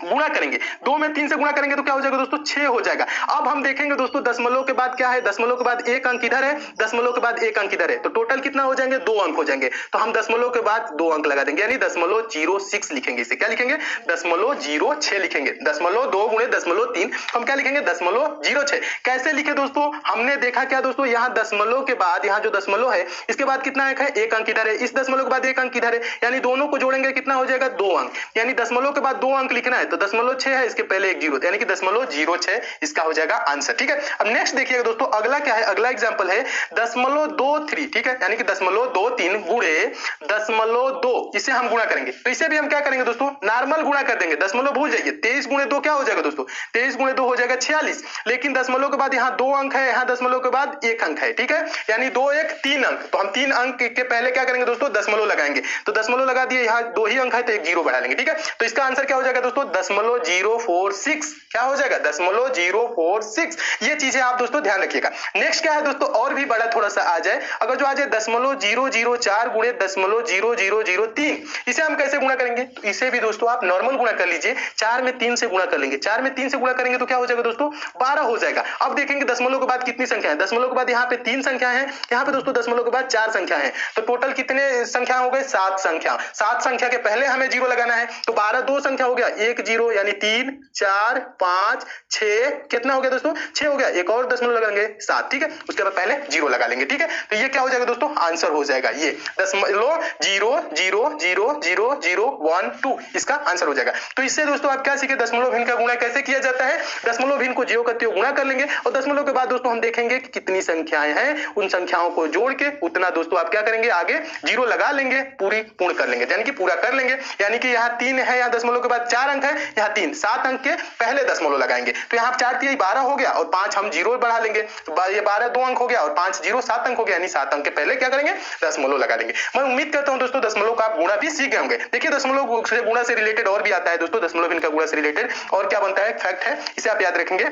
गुणा करेंगे। 2 में 3 से गुणा करेंगे तो क्या हो जाएगा दोस्तों, 6 हो जाएगा। अब हम देखेंगे दोस्तों दशमलव के बाद क्या है, दशमलव के बाद एक अंक इधर है, दशमलव के बाद एक अंक इधर है, तो टोटल कितना हो जाएंगे, 2 अंक हो जाएंगे। तो हम दशमलव के बाद 2 अंक लगा देंगे, यानी 0.06 लिखेंगे। इसे क्या लिखेंगे, 0.06 लिखेंगे। दशमलव 2 गुणे दशमलव 3 हम क्या लिखेंगे, 0.06। कैसे लिखे दोस्तों, हमने देखा क्या दोस्तों, यहाँ दशमलव के बाद यहाँ जो दशमलव है इसके बाद कितना अंक है, एक अंक इधर है, इस दशमलव के बाद एक अंक इधर है, यानी दोनों को जोड़ेंगे कितना हो जाएगा, 2 अंक। यानी दशमलव के बाद 2 अंक लिखना है तो 0.6 है, इसके पहले एक 0, यानी कि 0.06 इसका हो जाएगा आंसर। ठीक है, अब नेक्स्ट देखिएगा दोस्तों, अगला क्या है, अगला एग्जांपल है 0.23। ठीक है, यानी कि 0.23 गुणे 0.2, इसे हम गुणा करेंगे। तो इसे भी हम क्या करेंगे दोस्तों, नॉर्मल गुणा कर देंगे, दशमलव भूल जाइए। 23 गुणे 2 क्या हो जाएगा दोस्तों, 23 गुणे 2 हो जाएगा 46, लेकिन दशमलव के बाद यहाँ 2 अंक है, यहाँ दशमलव के बाद एक अंक है। ठीक है, यानी 2 1 3 अंक, तो हम 3 अंक के पहले क्या करेंगे दोस्तों, दशमलव लगाएंगे। तो दशमलव लगा दिए, यहाँ 2 ही अंक है तो एक 0 बढ़ा लेंगे। ठीक है, तो इसका आंसर क्या हो जाएगा दोस्तों, 0.046, क्या हो जाएगा, 0.046। ये चीजें आप दोस्तों ध्यान रखिएगा। नेक्स्ट क्या है दोस्तों, और भी बड़ा थोड़ा सा आ जाए, अगर जो आ जाए 0.004 गुणे 0.0003, इसे हम कैसे गुणा करेंगे, तो इसे भी दोस्तों आप नॉर्मल गुणा कर लीजिए। 4 में 3 से गुणा कर लेंगे, 4 में 3 से गुणा करेंगे तो क्या हो जाएगा दोस्तों, 12 हो जाएगा। अब देखेंगे दशमलव के बाद कितनी संख्या है, दशमलव के बाद यहाँ पे 3 संख्या है, यहाँ पे दोस्तों दशमलव के बाद 4 संख्या है, तो टोटल कितने संख्या हो गए, 7 संख्या। 7 संख्या के पहले हमें 0 लगाना है, तो 12 2 संख्या हो गया, 1 0, यानी 3 4 5 6, कितना हो गया दोस्तों, 6 हो गया। एक और दशमलव लगाएंगे 7। ठीक है, उसके बाद पहले 0 लगा लेंगे। ठीक है, तो ये क्या हो जाएगा दोस्तों, आंसर हो जाएगा ये 0.0000012, इसका आंसर हो जाएगा। तो इससे दोस्तों आप क्या सीखे, दशमलव भिन्न का गुणा कैसे किया जाता है। दशमलव भिन्न को 0 करते हुए गुणा कर लेंगे और दशमलव के बाद दोस्तों हम देखेंगे कि कितनी संख्याएं हैं, उन संख्याओं को जोड़ के उतना दोस्तों आप क्या करेंगे, आगे 0 लगा लेंगे, पूर्ण कर लेंगे, यानी कि पूरा कर लेंगे। यानी कि यहाँ 3 है, यहाँ दशमलव के बाद 4 अंक है, यहाँ 3, 7 अंक के पहले दशमलव लगाएंगे, तो यहाँ 4 3 12 हो गया और 5 हम 0 बढ़ा लेंगे, तो ये 12 2 अंक हो गया और 5 0 7 अंक हो गया, यानी 7 अंक के पहले क्या करेंगे, दशमलव लगा देंगे। मैं उम्मीद करता हूं दोस्तों दशमलव का आप गुणा भी सीख गए होंगे। देखिए दशमलव से गुणा से रिलेटेड और भी आता है दोस्तों, दशमलव भिन्न का गुणा से रिलेटेड और क्या बनता है, फैक्ट है, इसे आप याद रखेंगे।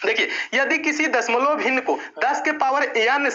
देखिए यदि किसी दशमलव भिन्न को 10 के पावर n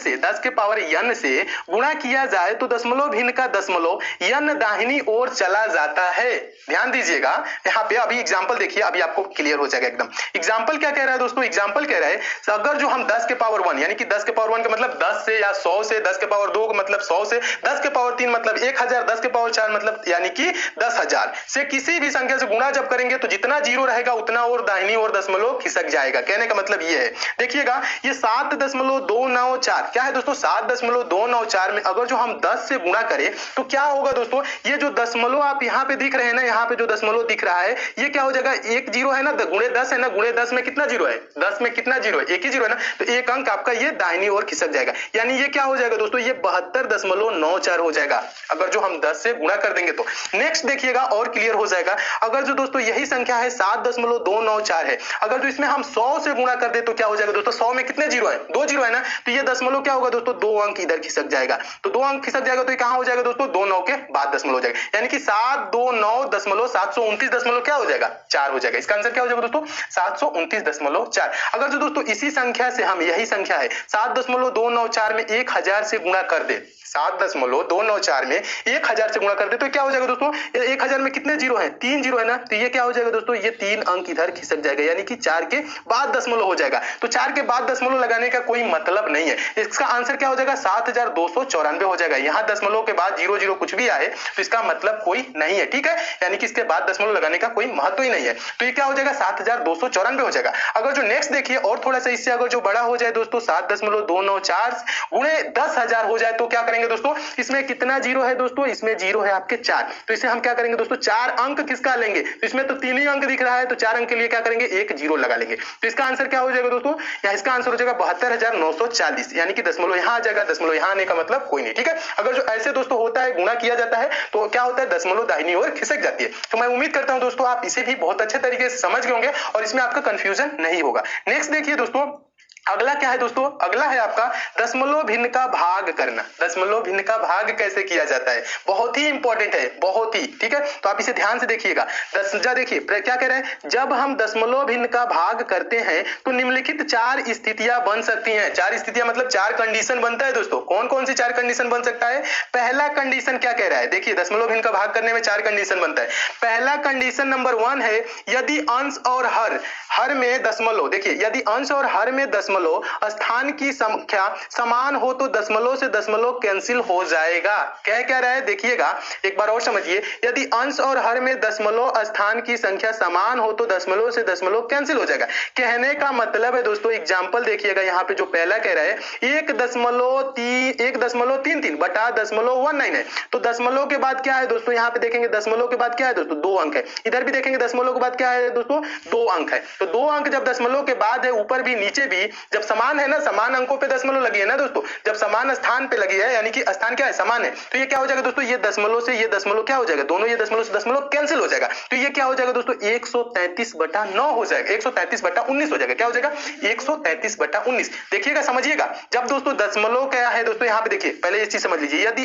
से गुणा किया जाए तो दशमलव भिन्न का दशमलव n दाहिनी ओर चला जाता है। ध्यान दीजिएगा, यहाँ पे अभी एग्जांपल देखिए, अभी आपको क्लियर हो जाएगा एकदम। एग्जांपल क्या कह रहा है दोस्तों, एग्जांपल कह रहा है अगर जो हम 10 के पावर 1 यानी कि 10 के पावर 1 का मतलब 10 से या 100 से, 10 के पावर 2 का मतलब 100 से, 10 के पावर 3 मतलब 1000, 10 के पावर 4 मतलब यानी कि 10,000 से किसी भी संख्या से गुणा जब करेंगे तो जितना 0 रहेगा उतना और दाहिनी ओर दशमलव खिसक जाएगा। कहने का मतलब ये है, देखिएगा ये 7.294 क्या है दोस्तों, 7.294 में अगर जो हम 10 से गुणा करें तो क्या होगा दोस्तों, ये जो दशमलव आप यहाँ पे दिख रहे हैं ना, यहाँ पे जो दशमलव दिख रहा है ये क्या हो जाएगा, एक 0 है ना, गुणे 10 है ना, गुणे 10 में कितना 0 है, 10 में कितना 0 है, एक ही 0 है ना, तो एक अंक आपका ये दाहिनी ओर खिसक जाएगा। यानी ये क्या हो जाएगा दोस्तों, ये 72.94 हो जाएगा अगर जो हम 10 से गुणा कर देंगे तो। नेक्स्ट देखिएगा और क्लियर हो जाएगा, अगर जो दोस्तों यही संख्या है 7.294 है, अगर जो इसमें हम 100 से गुणा कर दे तो क्या हो जाएगा दोस्तों, 100 में कितने 0 है, 2 0 है ना, तो ये दशमलव क्या होगा दोस्तों, 2 अंक इधर खिसक जाएगा, तो 2 अंक खिसक जाएगा तो ये कहां हो जाएगा दोस्तों, 2 9 के बाद दशमलव हो जाएगा, यानी कि 729.729 4 हो जाएगा। इसका आंसर क्या हो जाएगा दोस्तों, 729.4। अगर जो दोस्तों इसी संख्या से हम, यही संख्या है 7.294 में 1000 से गुणा कर दे, 7.294 में 1000 से गुणा कर दे तो क्या हो जाएगा दोस्तों, 1000 में कितने 0 है, 3 0 है ना, तो ये क्या हो जाएगा दोस्तों, ये 3 अंक इधर खिसक जाएगा, यानी कि 4 के बाद दशमलव हो जाएगा। तो 4 के बाद दशमलव लगाने का कोई मतलब नहीं है, इसका आंसर क्या हो जाएगा, 7294 हो जाएगा। यहाँ दशमलव के बाद 0 0 कुछ भी आए तो इसका मतलब कोई नहीं है, ठीक है, यानी कि इसके बाद दशमलव लगाने का कोई महत्व ही नहीं है, तो ये क्या हो जाएगा, 7294 हो जाएगा। अगर जो नेक्स्ट देखिए और थोड़ा सा इससे अगर जो बड़ा हो जाए दोस्तों, 7.294 गुणे 10,000 हो जाए तो क्या करेंगे दोस्तों, इसमें कितना 0 है दोस्तों, इसमें 0 है आपके 4, तो इसे हम क्या करेंगे दोस्तों, 4 अंक किसका लेंगे, तो इसमें तो 3 ही अंक दिख रहा है, तो 4 अंक के लिए क्या करेंगे, एक 0 लगा लेंगे, तो इसका आंसर आंसर क्या हो जाएगा दोस्तों, या इसका आंसर हो जाएगा 72,940, यानी कि दशमलव यहाँ आ जाएगा, दशमलव यहाँ आने का मतलब कोई नहीं, ठीक है। अगर जो ऐसे दोस्तों होता है, गुणा किया जाता है तो क्या होता है, दशमलव दाहिनी ओर खिसक जाती है। तो मैं उम्मीद करता हूं दोस्तों आप इसे भी बहुत अच्छे तरीके से समझ गए होंगे और इसमें आपका कंफ्यूजन नहीं होगा। नेक्स्ट देखिए दोस्तों, अगला क्या है दोस्तों, अगला है आपका दशमलव भिन्न का भाग करना। दशमलव भिन्न का भाग कैसे किया जाता है, बहुत ही इंपॉर्टेंट है, बहुत ही, ठीक है। तो आप इसे ध्यान से देखिएगा। देखिए क्या कह रहे हैं, जब हम दशमलव भिन्न का भाग करते हैं तो निम्नलिखित 4 स्थितियां बन सकती हैं। 4 स्थितियां मतलब 4 कंडीशन बनता है दोस्तों। कौन कौन सी 4 कंडीशन बन सकता है? पहला कंडीशन क्या कह रहा है, देखिए दशमलव भिन्न का भाग करने में 4 कंडीशन बनता है। पहला कंडीशन नंबर 1 है, यदि अंश और हर में दशमलव, देखिए यदि अंश और हर में दशमलव स्थान की संख्या समान हो तो दशमलव से दशमलव कैंसिल हो जाएगा। क्या रहा है देखिएगा, एक बार और समझिए, यदि अंश और हर में दशमलव स्थान की संख्या समान हो तो दशमलव से दशमलव कैंसिल हो जाएगा। कहने का मतलब है दोस्तों, एग्जांपल देखिएगा, यहाँ पे जो पहला कह रहा है 1.33 बटा 0.19 है, तो दशमलव के बाद क्या है दोस्तों, यहाँ पे देखेंगे दशमलव के बाद क्या है दोस्तों, 2 अंक है। इधर भी देखेंगे दशमलव के बाद क्या है दोस्तों, 2 अंक है। तो 2 अंक जब दशमलव के बाद है, ऊपर भी नीचे भी, जब समान है ना, समान अंकों पे दशमलव लगी है ना दोस्तों, जब समान स्थान पे लगी है, यानी कि स्थान क्या है, समान है, तो ये क्या हो जाएगा दोस्तों, ये दशमलव से ये दशमलव क्या हो जाएगा, दोनों ये दशमलव से दशमलव कैंसिल हो जाएगा। तो ये क्या हो जाएगा दोस्तों, 133/9 हो जाएगा, 133/19 हो जाएगा। क्या हो जाएगा, 133/19। देखिएगा, समझिएगा, जब दोस्तों दशमलव क्या है दोस्तों, यहाँ पे देखिए, पहले ये चीज समझ लीजिए, यदि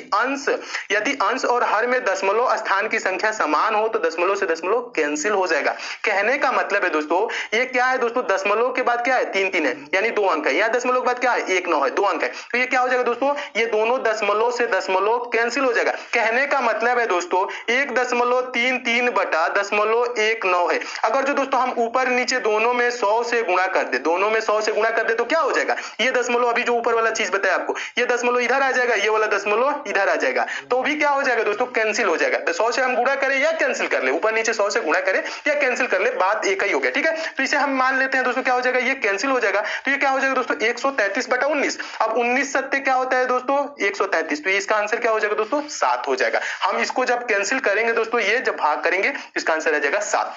अंश और हर में दशमलव स्थान की संख्या समान हो तो दशमलव से दशमलव कैंसिल हो जाएगा। कहने का मतलब है दोस्तों, ये क्या है दोस्तों, दशमलव के बाद क्या है, 3 है, यानी 2 अंक है। यहाँ दशमलव के बाद क्या है, 1 9 है, 2 अंक है। तो ये क्या हो जाएगा दोस्तों, ये दोनों दशमलव से दशमलव कैंसिल हो जाएगा। कहने का मतलब है दोस्तों 1.33 बटा 0.19 है। अगर जो दोस्तों हम ऊपर नीचे दोनों में 100 से गुणा कर दे, दोनों में 100 से गुणा कर दे, तो क्या हो जाएगा, ये दशमलव, अभी जो ऊपर वाला चीज बताया आपको, ये दशमलव इधर आ जाएगा, ये वाला दशमलव इधर आ जाएगा, तो भी क्या हो जाएगा दोस्तों, कैंसिल हो जाएगा। तो 100 से हम गुणा करें या कैंसिल कर ले, ऊपर नीचे 100 से गुणा करें या कैंसिल कर ले, बात एक ही हो गया, ठीक है। तो इसे हम मान लेते हैं दोस्तों, क्या हो जाएगा, ये कैंसिल हो जाएगा। तो ये क्या हो जाएगा दोस्तों, 133/19। अब 19 सत्ते क्या होता है दोस्तों, 133। तो इसका आंसर क्या हो जाएगा दोस्तों, 7 हो जाएगा। हम इसको जब कैंसिल करेंगे दोस्तों, ये जब भाग करेंगे, इसका आंसर आ जाएगा 7।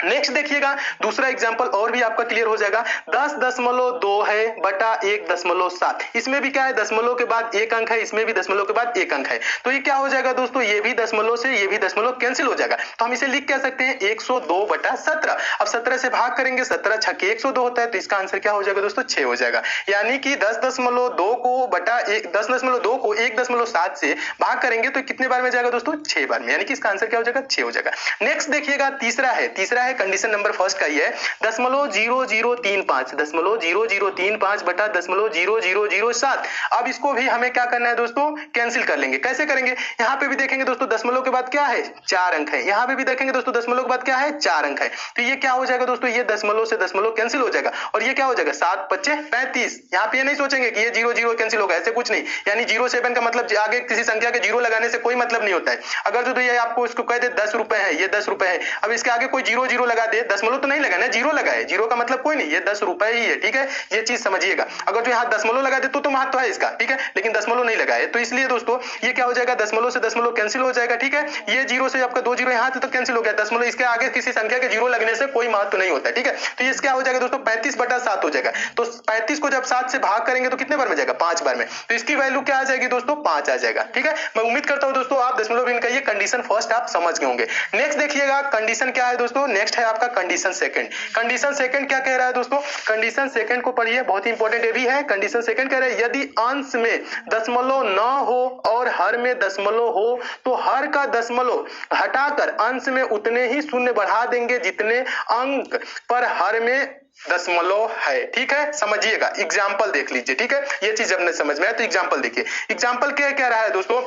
नेक्स्ट देखिएगा, दूसरा एग्जांपल और भी आपका क्लियर हो जाएगा। 10.2 है बटा 1.7, इसमें भी क्या है, दशमलव के बाद 1 अंक है, इसमें भी दशमलव के बाद 1 अंक है। तो ये क्या हो जाएगा दोस्तों, ये भी दशमलव से ये भी दशमलव कैंसिल हो जाएगा। तो हम इसे लिख कह सकते हैं 102/17। अब 17 से भाग करेंगे, 17 छक्के 102 होता है, तो इसका आंसर क्या हो जाएगा दोस्तों, 6 हो जाएगा। यानी कि 10.2 को बटा 10.2 को 1.7 से भाग करेंगे तो कितने बार में जाएगा दोस्तों, 6 बार में, यानी कि इसका आंसर क्या हो जाएगा, 6 हो जाएगा। नेक्स्ट देखिएगा, तीसरा है कंडीशन नंबर फर्स्ट का ही है, 0.0035 बटा 0.0007। अब इसको भी हमें क्या करना है दोस्तों, कैंसिल कर लेंगे। कैसे करेंगे, यहाँ पे भी देखेंगे दोस्तों दशमलव के बाद क्या है, 4 अंक है, यहाँ पे भी देखेंगे दोस्तों दशमलव के बाद क्या है, 4 अंक है। तो ये क्या हो जाएगा दोस्तों, ये दशमलव से दशमलव कैंसिल हो जाएगा, और ये क्या हो जाएगा, 7×5=35। यहाँ पे ये नहीं सोचेंगे कि ये 0 कैंसिल होगा, ऐसे कुछ नहीं, यानी 07 का मतलब आगे किसी संख्या के 0 लगाने से कोई मतलब नहीं होता है। अगर जो ये आपको इसको कह दे 10 रुपए है, ये 10 रुपए है, अब इसके आगे कोई 0 लगा दे, दशमलव तो नहीं लगाना, 0 लगाए, 0 का मतलब कोई नहीं, ये 10 रुपए ही है, ठीक है, ये चीज समझिएगा। अगर जो यहाँ दशमलव लगा दे तो महत्व है इसका, ठीक है, लेकिन दशमलव नहीं लगाए, तो इसलिए दोस्तों ये क्या हो जाएगा, दशमलव से दशमलव कैंसिल हो जाएगा, ठीक है। ये 0 से आपका 2 0 यहाँ से तो कैंसिल हो गया, दशमलव इसके आगे किसी संख्या के 0 लगने से कोई महत्व नहीं होता है, ठीक है। तो ये क्या हो जाएगा दोस्तों, 35/7 हो जाएगा। तो 35 को जब 7 से भाग करेंगे तो कितने बार में जाएगा, 5 बार में, तो इसकी वैल्यू क्या आ जाएगी दोस्तों, 5 आ जाएगा, ठीक है। मैं उम्मीद करता हूं दोस्तों आप दशमलव भिन्न का ये कंडीशन फर्स्ट आप समझ गए होंगे। नेक्स्ट देखिएगा, कंडीशन क्या है दोस्तों, नेक्स्ट है आपका कंडीशन सेकंड। कंडीशन सेकंड क्या कह रहा है दोस्तों, कंडीशन सेकंड को पढ़िए, बहुत इंपॉर्टेंट ये भी है। कंडीशन सेकंड कह रहा है, यदि अंश में दशमलव न हो और हर में दशमलव हो तो हर का दशमलव हटाकर अंश में उतने ही शून्य बढ़ा देंगे जितने अंक पर हर में दशमलव है, ठीक है। समझिएगा, एग्जाम्पल देख लीजिए, ठीक है, ये चीज जब नहीं समझ में आए तो एग्जाम्पल देखिए। एग्जाम्पल क्या कह रहा है दोस्तों,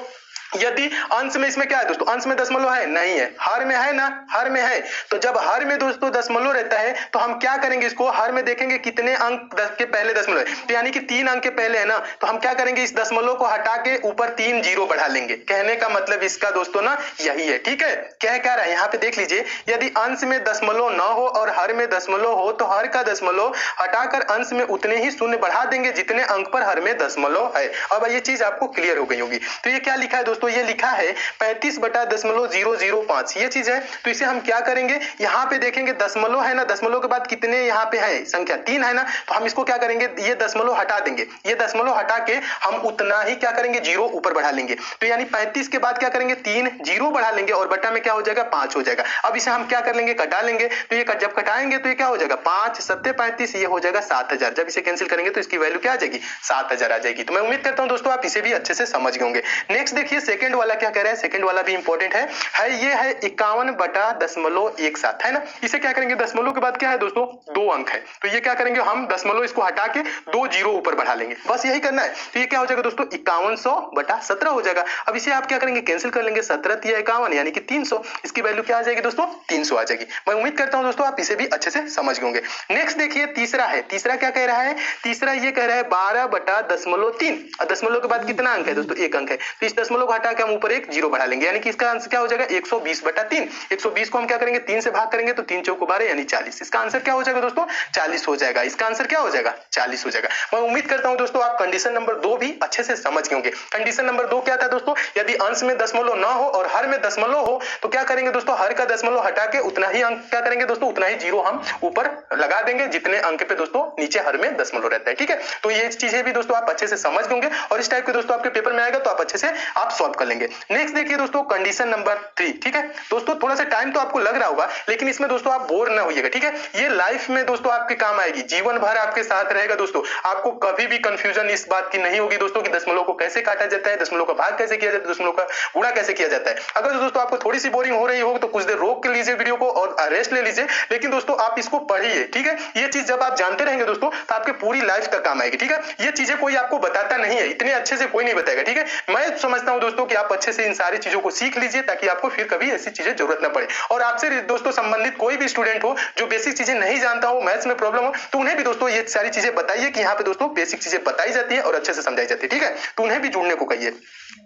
यदि अंश में, इसमें क्या है दोस्तों, अंश में दशमलव है नहीं है, हर में है ना, हर में है। तो जब हर में दोस्तों दशमलव रहता है तो हम क्या करेंगे, इसको हर में देखेंगे कितने अंक के पहले दशमलव है, तो यानी कि 3 अंक के पहले है ना, तो हम क्या करेंगे, इस दशमलव को हटा के ऊपर 3 0 बढ़ा लेंगे। कहने का मतलब इसका दोस्तों ना यही है, ठीक है। क्या कह रहा है यहाँ पे देख लीजिए, यदि अंश में दशमलव न हो और हर में दशमलव हो तो हर का दशमलव हटाकर अंश में उतने ही शून्य बढ़ा देंगे जितने अंक पर हर में दशमलव है। अब ये चीज आपको क्लियर हो गई होगी। तो ये क्या लिखा है दोस्तों, दोस्तों ये लिखा है 35/005 ये चीज है। तो इसे हम क्या करेंगे, यहाँ पे देखेंगे दशमलव है ना, दशमलव के बाद कितने यहाँ पे है संख्या 3 है ना, तो हम इसको क्या करेंगे, ये दशमलव हटा देंगे, ये दशमलव हटा के हम उतना ही क्या करेंगे, जीरो ऊपर बढ़ा लेंगे। तो यानी 35 के बाद क्या करेंगे, 3 जीरो बढ़ा लेंगे और बटा में क्या हो जाएगा, 5 हो जाएगा। अब इसे हम क्या कर लेंगे, कटा लेंगे। तो ये जब कटाएंगे तो ये क्या हो जाएगा, 5 7 35, ये हो जाएगा 7000। जब इसे कैंसिल करेंगे तो इसकी वैल्यू क्या आ जाएगी, 7000 आ जाएगी। तो मैं उम्मीद करता हूं दोस्तों आप इसे भी अच्छे से समझ गए होंगे। नेक्स्ट देखिए सेकंड वाला क्या कह रहा है, सेकंड वाला भी इंपॉर्टेंट है ये है 51/017 है ना। इसे क्या करेंगे, दशमलव के बाद क्या है दोस्तों, 2 अंक है, तो ये क्या करेंगे, हम दशमलव इसको हटा के 2 जीरो ऊपर बढ़ा लेंगे, बस यही करना है। तो ये क्या हो जाएगा दोस्तों, 5100/17 हो जाएगा। अब इसे आप क्या करेंगे, कैंसिल कर लेंगे, 17 या 51 यानी कि 300, इसकी वैल्यू क्या आ जाएगी दोस्तों, 300 आ जाएगी। मैं उम्मीद करता हूं दोस्तों आप इसे भी अच्छे से समझ गए होंगे। नेक्स्ट देखिए तीसरा है, तीसरा क्या कह रहा है, तीसरा ये कह रहा है 12/0.3 और दशमलव के बाद कितना अंक है दोस्तों, 1 अंक है, तो इस दशमलव को हटा के हम ऊपर 1 जीरो बढ़ा लेंगे, यानी कि इसका आंसर क्या हो जाएगा, 120/3। 120 को हम क्या करेंगे, 3 से भाग करेंगे तो 3 चौको 12 यानी 40। इसका आंसर क्या हो जाएगा दोस्तों, 40 हो जाएगा। इसका आंसर क्या हो जाएगा, 40 हो जाएगा। मैं उम्मीद करता हूं दोस्तों आप कंडीशन नंबर 2 भी अच्छे से समझ गए होंगे। कंडीशन नंबर 2 क्या था दोस्तों, यदि अंश में दशमलव ना हो और हर में दशमलव हो तो क्या करेंगे दोस्तों, हर का दशमलव हटा के उतना ही अंक क्या करेंगे दोस्तों, उतना ही जीरो हम ऊपर लगा देंगे जितने अंक पे दोस्तों नीचे हर में दशमलव रहता है। ठीक है, तो ये चीजें भी दोस्तों आप अच्छे से समझ गए होंगे और इस टाइप के दोस्तों आपके पेपर में आएगा तो आप अच्छे से आप सॉल्व कर लेंगे। नेक्स्ट देखिए दोस्तों कंडीशन नंबर 3। ठीक है दोस्तों, थोड़ा सा टाइम तो आपको लग रहा होगा लेकिन इसमें दोस्तों आप बोर ना होइएगा। ठीक है, ये लाइफ में दोस्तों आपके काम आएगी, जीवन भर आपके साथ रहेगा दोस्तों। आपको कभी भी कंफ्यूजन इस बात की नहीं होगी दोस्तों कि दशमलव को कैसे काटा जाता है, दशमलव का भाग कैसे किया जाता है, दशमलव का गुणा कैसे किया जाता है। अगर दोस्तों आपको थोड़ी सी बोरिंग हो रही हो तो कुछ देर रोक के लीजिए वीडियो को और रेस्ट ले लीजिए, लेकिन दोस्तों आप इसको पढ़िए। ठीक है, ये चीज जब आप जानते रहेंगे दोस्तों तो आपके पूरी लाइफ का काम आएगी। ठीक है, ये चीजें कोई आपको बताता नहीं है, इतने अच्छे से कोई नहीं बताएगा। ठीक है, मैं समझता हूं दोस्तों कि आप अच्छे से इन सारी चीजों को सीख लीजिए ताकि आपको फिर कभी ऐसी चीजें जरूरत ना पड़े। और आपसे दोस्तों संबंधित कोई भी स्टूडेंट हो जो बेसिक चीजें नहीं जानता हो, मैथ्स में प्रॉब्लम हो, तो उन्हें भी दोस्तों ये सारी चीजें बताइए कि यहाँ पे दोस्तों बेसिक चीजें बताई जाती है और अच्छे से समझाई जाती है। ठीक है, तो उन्हें भी जुड़ने को कहिए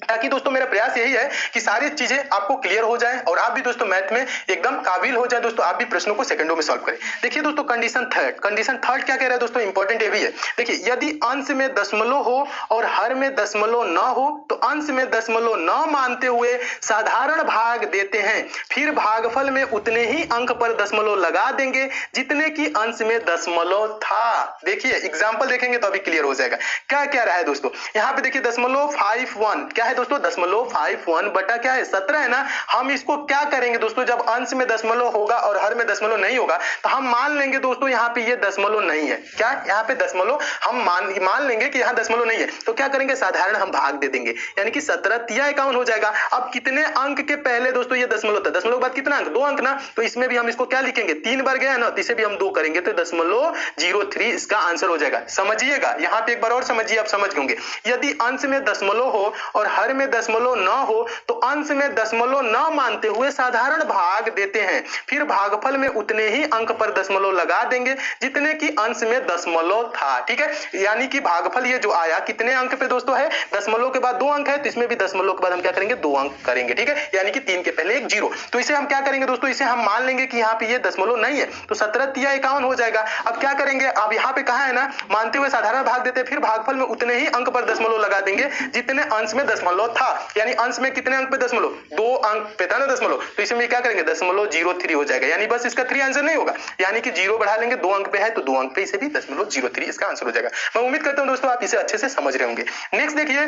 ताकि दोस्तों मेरा प्रयास यही है कि सारी चीजें आपको क्लियर हो जाए और आप भी दोस्तों मैथ में एकदम काबिल हो जाए दोस्तों, आप भी प्रश्नों को सेकंडों में सॉल्व करें। देखिए दोस्तों कंडीशन थर्ड क्या कह रहा है दोस्तों, इंपॉर्टेंट ये भी है। देखिए यदि अंश में दशमलव हो और हर में दशमलव न हो तो अंश में दशमलव न मानते हुए साधारण भाग देते हैं, फिर भागफल में उतने ही अंक पर दशमलव लगा देंगे जितने की अंश में दशमलव था। देखिए एग्जाम्पल देखेंगे तो अभी क्लियर हो जाएगा क्या क्या रहा है दोस्तों। यहाँ पे देखिए दशमलव 51 क्या है दोस्तों, दशमलव 51 बटा क्या है 17 है ना। हम इसको क्या करेंगे दोस्तों, जब अंश में दशमलव होगा और हर में दशमलव नहीं होगा तो हम मान लेंगे दोस्तों यहाँ पे ये दशमलव नहीं है। क्या यहाँ पे दशमलव हम मान लेंगे कि यहाँ दशमलव नहीं है, तो क्या करेंगे साधारण हम भाग दे देंगे, यानी कि 17 या 51 हो जाएगा। अब कितने अंक के पहले दोस्तों ये दशमलव था, दशमलव के बाद कितना अंक, 2 अंक ना, तो इसमें भी हम इसको क्या लिखेंगे, 3 बार गया ना, तो इसे भी हम 2 करेंगे तो 0.03 इसका आंसर हो जाएगा। समझिएगा यहाँ पे एक बार और समझिए, आप समझ गए। यदि अंश में दशमलव हो और हर में दशमलव न हो तो अंश में दशमलव न मानते हुए साधारण भाग देते हैं, फिर भागफल में उतने ही अंक पर दशमलव लगा देंगे जितने की अंश में दशमलव था। ठीक है, यानी कि भागफल ये जो आया कितने अंक पे दोस्तों है, दशमलव के बाद 2 अंक है, तो इसमें भी दशमलव के बाद हम क्या करेंगे 2 अंक करेंगे। ठीक है, यानी कि 3 के पहले एक 0, तो इसे हम क्या करेंगे दोस्तों, इसे हम मान लेंगे कि यहाँ पे ये दशमलव नहीं है, तो 17 या 51 हो जाएगा। अब क्या करेंगे, अब यहाँ पे कहा है ना मानते हुए साधारण भाग देते, फिर भागफल में उतने ही अंक पर दशमलव लगा देंगे जितने अंश में दशमलव था, यानी अंश में कितने अंक पे दशमलव, 2 अंक पे था ना दशमलव, तो इसमें क्या करेंगे 0.03 हो जाएगा, यानी बस इसका 3 आंसर नहीं होगा, यानी कि 0 बढ़ा लेंगे, 2 अंक पे है तो 2 अंक पे इसे भी 0.03 इसका आंसर हो जाएगा। मैं उम्मीद करता हूं दोस्तों आप इसे अच्छे से समझ रहे होंगे। नेक्स्ट देखिए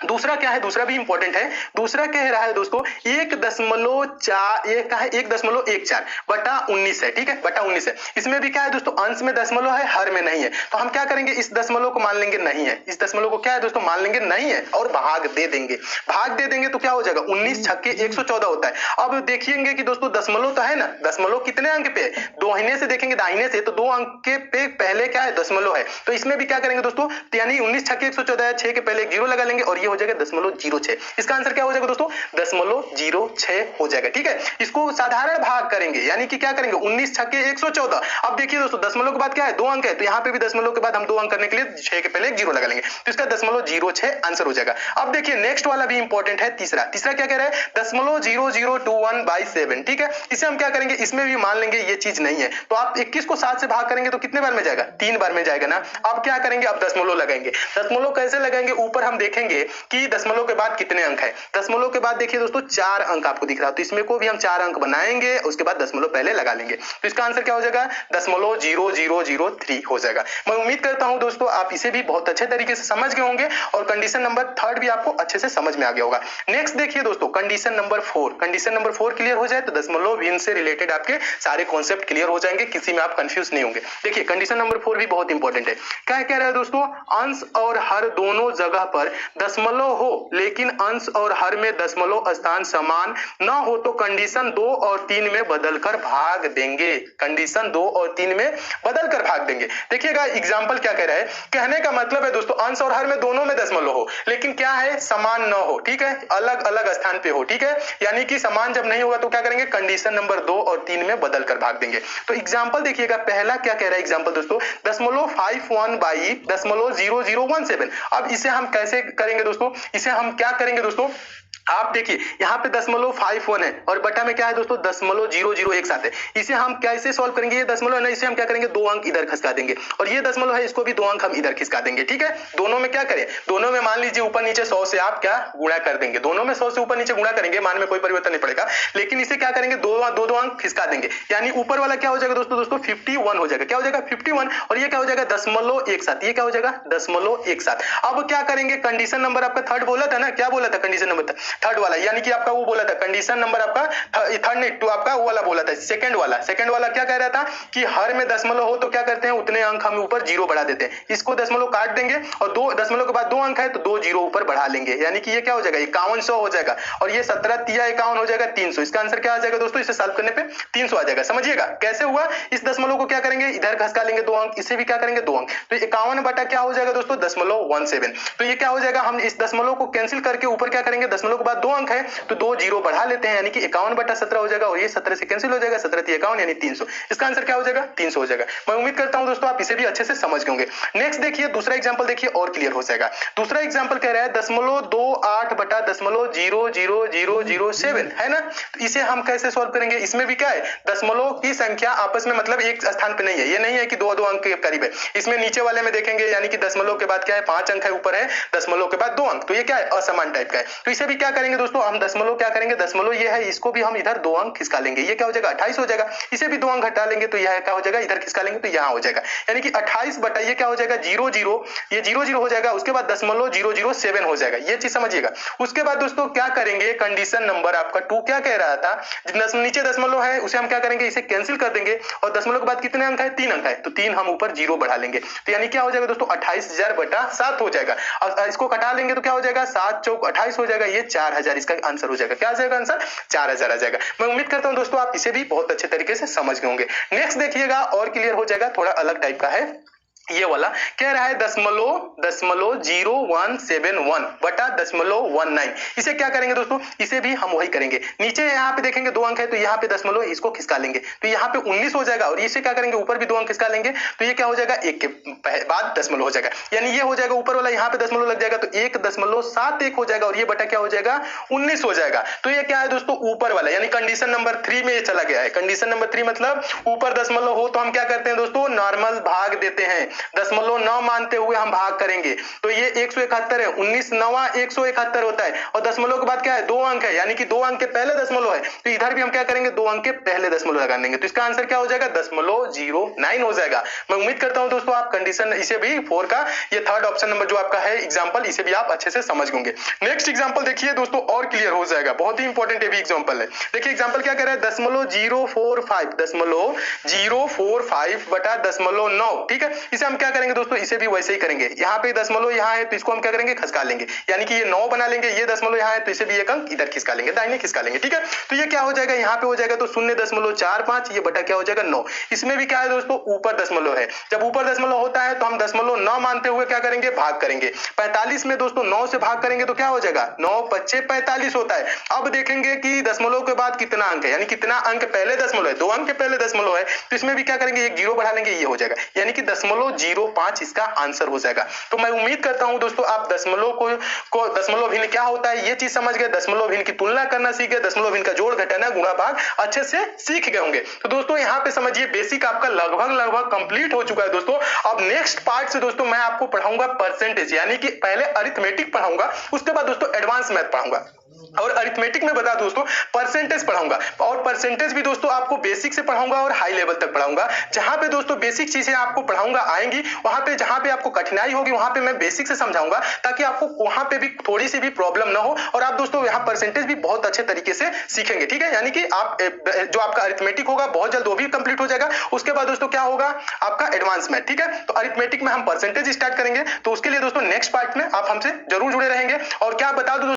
दूसरा क्या है, दूसरा भी इंपॉर्टेंट है। दूसरा कह रहा है दोस्तों 1.14 बटा 19 है। ठीक है, बटा 19 है। इसमें भी क्या है दोस्तों, अंश में दशमलव है, हर में नहीं है, तो हम क्या करेंगे इस दशमलव को मान लेंगे नहीं है, इस दशमलव को क्या है दोस्तों मान लेंगे नहीं है और भाग दे देंगे। भाग दे देंगे तो क्या हो जाएगा 19 छक्के 114 होता है। अब देखिएंगे कि दोस्तों दशमलव तो है ना, दशमलव कितने अंक पे, दाहिने से देखेंगे दाहिने से तो 2 अंक के पे पहले क्या है दशमलव है, तो इसमें भी क्या करेंगे दोस्तों, यानी 19 छक्के 114 6 के पहले एक 0 लगा लेंगे और ये हो जाएगा 0.06। इसका आंसर क्या हो जाएगा दोस्तों 0.06 हो जाएगा। ठीक है, इसको साधारण भाग करेंगे, यानी कि क्या करेंगे 19 छक्के 114। अब देखिए दोस्तों दशमलव के बाद क्या है 2 अंक है, तो यहाँ पे भी दशमलव के बाद हम 2 अंक करने के लिए 6 के पहले एक 0 लगा लेंगे, तो इसका 0.06 आंसर हो जाएगा। अब देखिए नेक्स्ट वाला भी इंपॉर्टेंट है, तीसरा क्या कह रहा है 0.0021/7। ठीक है, इसे हम क्या करेंगे, इसमें भी मान लेंगे ये चीज नहीं है, तो आप 21 को 7 से भाग करेंगे तो कितने बार में जाएगा, 3 बार में जाएगा ना। अब क्या करेंगे, अब दशमलव लगाएंगे। दशमलव कैसे लगाएंगे, ऊपर हम देखेंगे कि दशमलव के बाद कितने अंक है। दशमलव के बाद देखिए दोस्तों 4 अंक आपको दिख रहा है, तो इसमें को भी हम 4 अंक बनाएंगे, उसके बाद दशमलव पहले लगा लेंगे, तो इसका आंसर क्या हो जाएगा 0.0003 हो जाएगा। मैं उम्मीद करता हूं दोस्तों आप इसे भी बहुत अच्छे तरीके से समझ गए होंगे और कंडीशन नंबर 3 भी आपको अच्छे से समझ में आ गया होगा। नेक्स्ट देखिए दोस्तों condition number 4, condition number 4 clear हो जाए तो दशमलव भिन्न से रिलेटेड आपके सारे कॉन्सेप्ट क्लियर हो जाएंगे, किसी में आप कंफ्यूज नहीं होंगे। देखिए कंडीशन नंबर 4 भी बहुत इंपॉर्टेंट है। क्या कह रहा है दोस्तों, अंश और हर दोनों जगह पर दशमलव हो लेकिन अंश और हर में दशमलव स्थान समान न हो तो कंडीशन 2 और 3 में बदलकर भाग देंगे, कंडीशन 2 और 3 में बदलकर भाग देंगे। देखिएगा एग्जांपल क्या कह रहा है, कहने का मतलब है दोस्तों अंश और हर में दोनों में दशमलव हो लेकिन क्या है समान न हो, ठीक है, अलग अलग स्थान पे हो, ठीक है, यानी कि समान जब नहीं होगा तो क्या करेंगे कंडीशन नंबर 2 और 3 में बदलकर भाग देंगे। तो एग्जांपल देखिएगा पहला क्या कह रहा है एग्जांपल दोस्तों, 0.51 बाई 0.0017। अब इसे हम कैसे करेंगे दोस्तों, इसे हम क्या करेंगे दोस्तों, आप देखिए यहाँ पे 0.51 है और बटा में क्या है दोस्तों 0.0017 है। इसे हम कैसे सॉल्व करेंगे, ये दशमलव है ना, इसे हम क्या करेंगे 2 अंक इधर खिसका देंगे और ये दशमलव है इसको भी 2 अंक हम इधर खिसका देंगे, ठीक है। दोनों में क्या करें, दोनों में मान लीजिए ऊपर नीचे 100 से आप क्या गुणा कर देंगे, दोनों में 100 से ऊपर नीचे गुणा करेंगे, मान में कोई परिवर्तन नहीं पड़ेगा, लेकिन इसे क्या करेंगे दो अंक खिसका देंगे, यानी ऊपर वाला क्या हो जाएगा दोस्तों 51 हो जाएगा, क्या हो जाएगा 51 और ये क्या हो जाएगा 0.17, ये क्या हो जाएगा 0.17। अब क्या करेंगे कंडीशन नंबर आपका थर्ड बोला था ना, क्या बोला था कंडीशन नंबर थर्ड वाला, यानी कि आपका वो बोला था कंडीशन नंबर आपका थर्ड नहीं टू आपका वो वाला बोला था, सेकंड वाला क्या कह रहा था कि हर में दशमलव हो तो क्या करते हैं उतने अंक हम ऊपर जीरो बढ़ा देते हैं, इसको दशमलव काट देंगे और 2 दशमलव के बाद 2 अंक है तो 2 जीरो ऊपर बढ़ा लेंगे, यानी कि ये क्या हो जाएगा 5100 हो जाएगा और ये 17 तिया 51 हो जाएगा 300। इसका आंसर क्या आ जाएगा दोस्तों, इसे सॉल्व करने पे 300 आ जाएगा। समझिएगा कैसे हुआ, इस दशमलव को क्या करेंगे इधर खसका लेंगे 2 अंक, इसे भी क्या करेंगे 2 अंक, तो 51 बटा क्या हो जाएगा दोस्तों 0.17। तो ये क्या हो जाएगा, हम इस दशमलव को कैंसिल करके ऊपर क्या करेंगे दशमलव के बाद 2 अंक है तो 2 जीरो बढ़ा लेते हैं, यानी कि 51/17 हो जाएगा और ये 17 से कैंसिल हो जाएगा, 17 × 51 यानी 300। इसका आंसर क्या हो जाएगा 300 हो जाएगा। मैं उम्मीद करता हूं दोस्तों आप इसे भी अच्छे से समझ गए होंगे। नेक्स्ट देखिए दूसरा एग्जांपल देखिए और क्लियर हो जाएगा। दूसरा एग्जांपल कह रहा है 0.28 बटा 0.00007 है ना, तो इसे हम कैसे सॉल्व करेंगे, इसमें भी क्या है दशमलव की संख्या आपस में मतलब एक स्थान पे नहीं है, ये नहीं है कि 2 अंक के करीब है, इसमें नीचे वाले में देखेंगे यानी कि दशमलव के बाद क्या है 5 अंक है, ऊपर है दशमलव के बाद 2 अंक, तो ये क्या है असमान टाइप का है। तो इसे भी क्या करेंगे दोस्तों, हम दशमलव क्या करेंगे, दशमलव ये है इसको भी हम इधर 2 अंक खिसका लेंगे, ये क्या हो जाएगा 28 हो जाएगा, इसे भी 2 अंक हटा लेंगे तो यह क्या हो जाएगा इधर खिसका लेंगे तो यहां हो जाएगा, यानी कि 28 बटा ये क्या हो जाएगा 00, ये 00 हो जाएगा, उसके बाद 0.007 हो जाएगा, ये चीज समझिएगा। उसके बाद दोस्तों क्या करेंगे कंडीशन नंबर आपका 2 क्या कह रहा था, नीचे दशमलव है उसे हम क्या करेंगे इसे कैंसिल कर देंगे और दशमलव के बाद कितने अंक है 3 अंक है तो 3 हम ऊपर जीरो बढ़ा लेंगे, तो यानी क्या हो जाएगा दोस्तों 28,000/7 हो जाएगा। अब इसको घटा लेंगे तो क्या हो जाएगा 7 चौक 28 हो जाएगा, ये 4000 इसका आंसर हो जाएगा। क्या आ जाएगा आंसर 4000 आ जाएगा। मैं उम्मीद करता हूं दोस्तों आप इसे भी बहुत अच्छे तरीके से समझ गए होंगे। नेक्स्ट देखिएगा और क्लियर हो जाएगा, थोड़ा अलग टाइप का है ये वाला, कह रहा है 0.0171 बटा 0.19। इसे क्या करेंगे दोस्तों, इसे भी हम वही करेंगे, नीचे यहाँ पे देखेंगे 2 अंक है तो यहाँ पे दशमलव इसको खिसका लेंगे तो यहाँ पे 19 हो जाएगा और इसे क्या करेंगे ऊपर भी 2 अंक खिसका लेंगे तो ये क्या हो जाएगा 1 के बाद दशमलव हो जाएगा, यानी ये हो जाएगा ऊपर वाला यहाँ पे दशमलव लग जाएगा तो 1.71 हो जाएगा और ये बटा क्या हो जाएगा 19 हो जाएगा। तो ये क्या है दोस्तों ऊपर वाला, यानी कंडीशन नंबर 3 में ये चला गया है। कंडीशन नंबर 3 मतलब ऊपर दशमलव हो तो हम क्या करते हैं दोस्तों नॉर्मल भाग देते हैं, दशमलव न मानते हुए हम भाग करेंगे तो ये 171 है, 19 9 171 होता है और दशमलव के बाद क्या है 2 अंक है, यानी कि 2 अंक के पहले दशमलव है तो इधर भी हम क्या करेंगे 2 अंक के पहले दशमलव लगा देंगे तो इसका आंसर क्या हो जाएगा 0.09 हो जाएगा। मैं उम्मीद करता हूं दोस्तों आप कंडीशन इसे भी 4 का ये थर्ड ऑप्शन नंबर जो आपका है एग्जांपल इसे भी आप अच्छे से समझ होंगे। नेक्स्ट एग्जांपल देखिए दोस्तों और क्लियर हो जाएगा, बहुत ही इंपॉर्टेंट ये भी एग्जांपल है। देखिए एग्जांपल क्या कह रहा है 0.045 बटा 0.9, ठीक है। इसे हम क्या करेंगे दोस्तों इसे भी वैसे ही करेंगे, यहाँ पे दशमलव यहाँ है तो इसको हम क्या करेंगे खिसका लेंगे, यानी कि ये 9 बना लेंगे, ये दशमलव यहाँ है तो इसे भी एक अंक इधर खिसका लेंगे, दाहिने खिसका लेंगे, ठीक है। तो ये क्या हो जाएगा यहाँ पे हो जाएगा तो 0.45 ये बटा क्या हो जाएगा 9। इसमें भी क्या है दोस्तों ऊपर दशमलव है, जब ऊपर दशमलव होता है तो हम दशमलव न मानते हुए क्या करेंगे भाग करेंगे। 45 में दोस्तों 9 से भाग करेंगे तो क्या हो जाएगा 9 5 45 होता है। अब देखेंगे कि दशमलव के बाद कितना अंक है, यानी कितना अंक पहले दशमलव है, 2 अंक के पहले दशमलव है तो इसमें भी क्या करेंगे एक जीरो बढ़ा लेंगे, ये हो जाएगा, यानी कि 0.0 0.05 इसका आंसर हो जाएगा। तो मैं उम्मीद करता हूं दोस्तों आप दशमलव को दशमलव भिन्न क्या होता है ये चीज समझ गए, दशमलव भिन्न की तुलना करना सीख गए, दशमलव भिन्न का जोड़ घटाना गुणा भाग अच्छे से सीख गए होंगे। तो दोस्तों यहाँ पे समझिए बेसिक आपका लगभग कंप्लीट हो चुका है दोस्तों। अब नेक्स्ट पार्ट से दोस्तों मैं आपको पढ़ाऊंगा परसेंटेज, यानी कि पहले अरिथमेटिक पढ़ाऊंगा, उसके बाद दोस्तों एडवांस मैथ पढ़ाऊंगा, और अरिथमेटिक में बता दोस्तों परसेंटेज पढ़ाऊंगा, और परसेंटेज भी दोस्तों आपको बेसिक से पढ़ाऊंगा और हाई लेवल तक पढ़ाऊंगा। जहां पे दोस्तों बेसिक चीजें आपको पढ़ाऊंगा आएंगी, वहां पे जहां पे आपको कठिनाई होगी वहां पे मैं बेसिक से समझाऊंगा, ताकि आपको वहां पे भी थोड़ी सी भी प्रॉब्लम ना हो, और आप दोस्तों यहाँ परसेंटेज भी बहुत अच्छे तरीके से सीखेंगे। ठीक है, यानी कि आप जो आपका अरिथमेटिक होगा बहुत जल्द वो भी कंप्लीट हो जाएगा। उसके बाद दोस्तों क्या होगा आपका एडवांस मैथ। ठीक है, तो अरिथमेटिक में हम परसेंटेज स्टार्ट करेंगे, तो उसके लिए दोस्तों नेक्स्ट पार्ट में आप हमसे जरूर जुड़े रहेंगे। और क्या बता दूं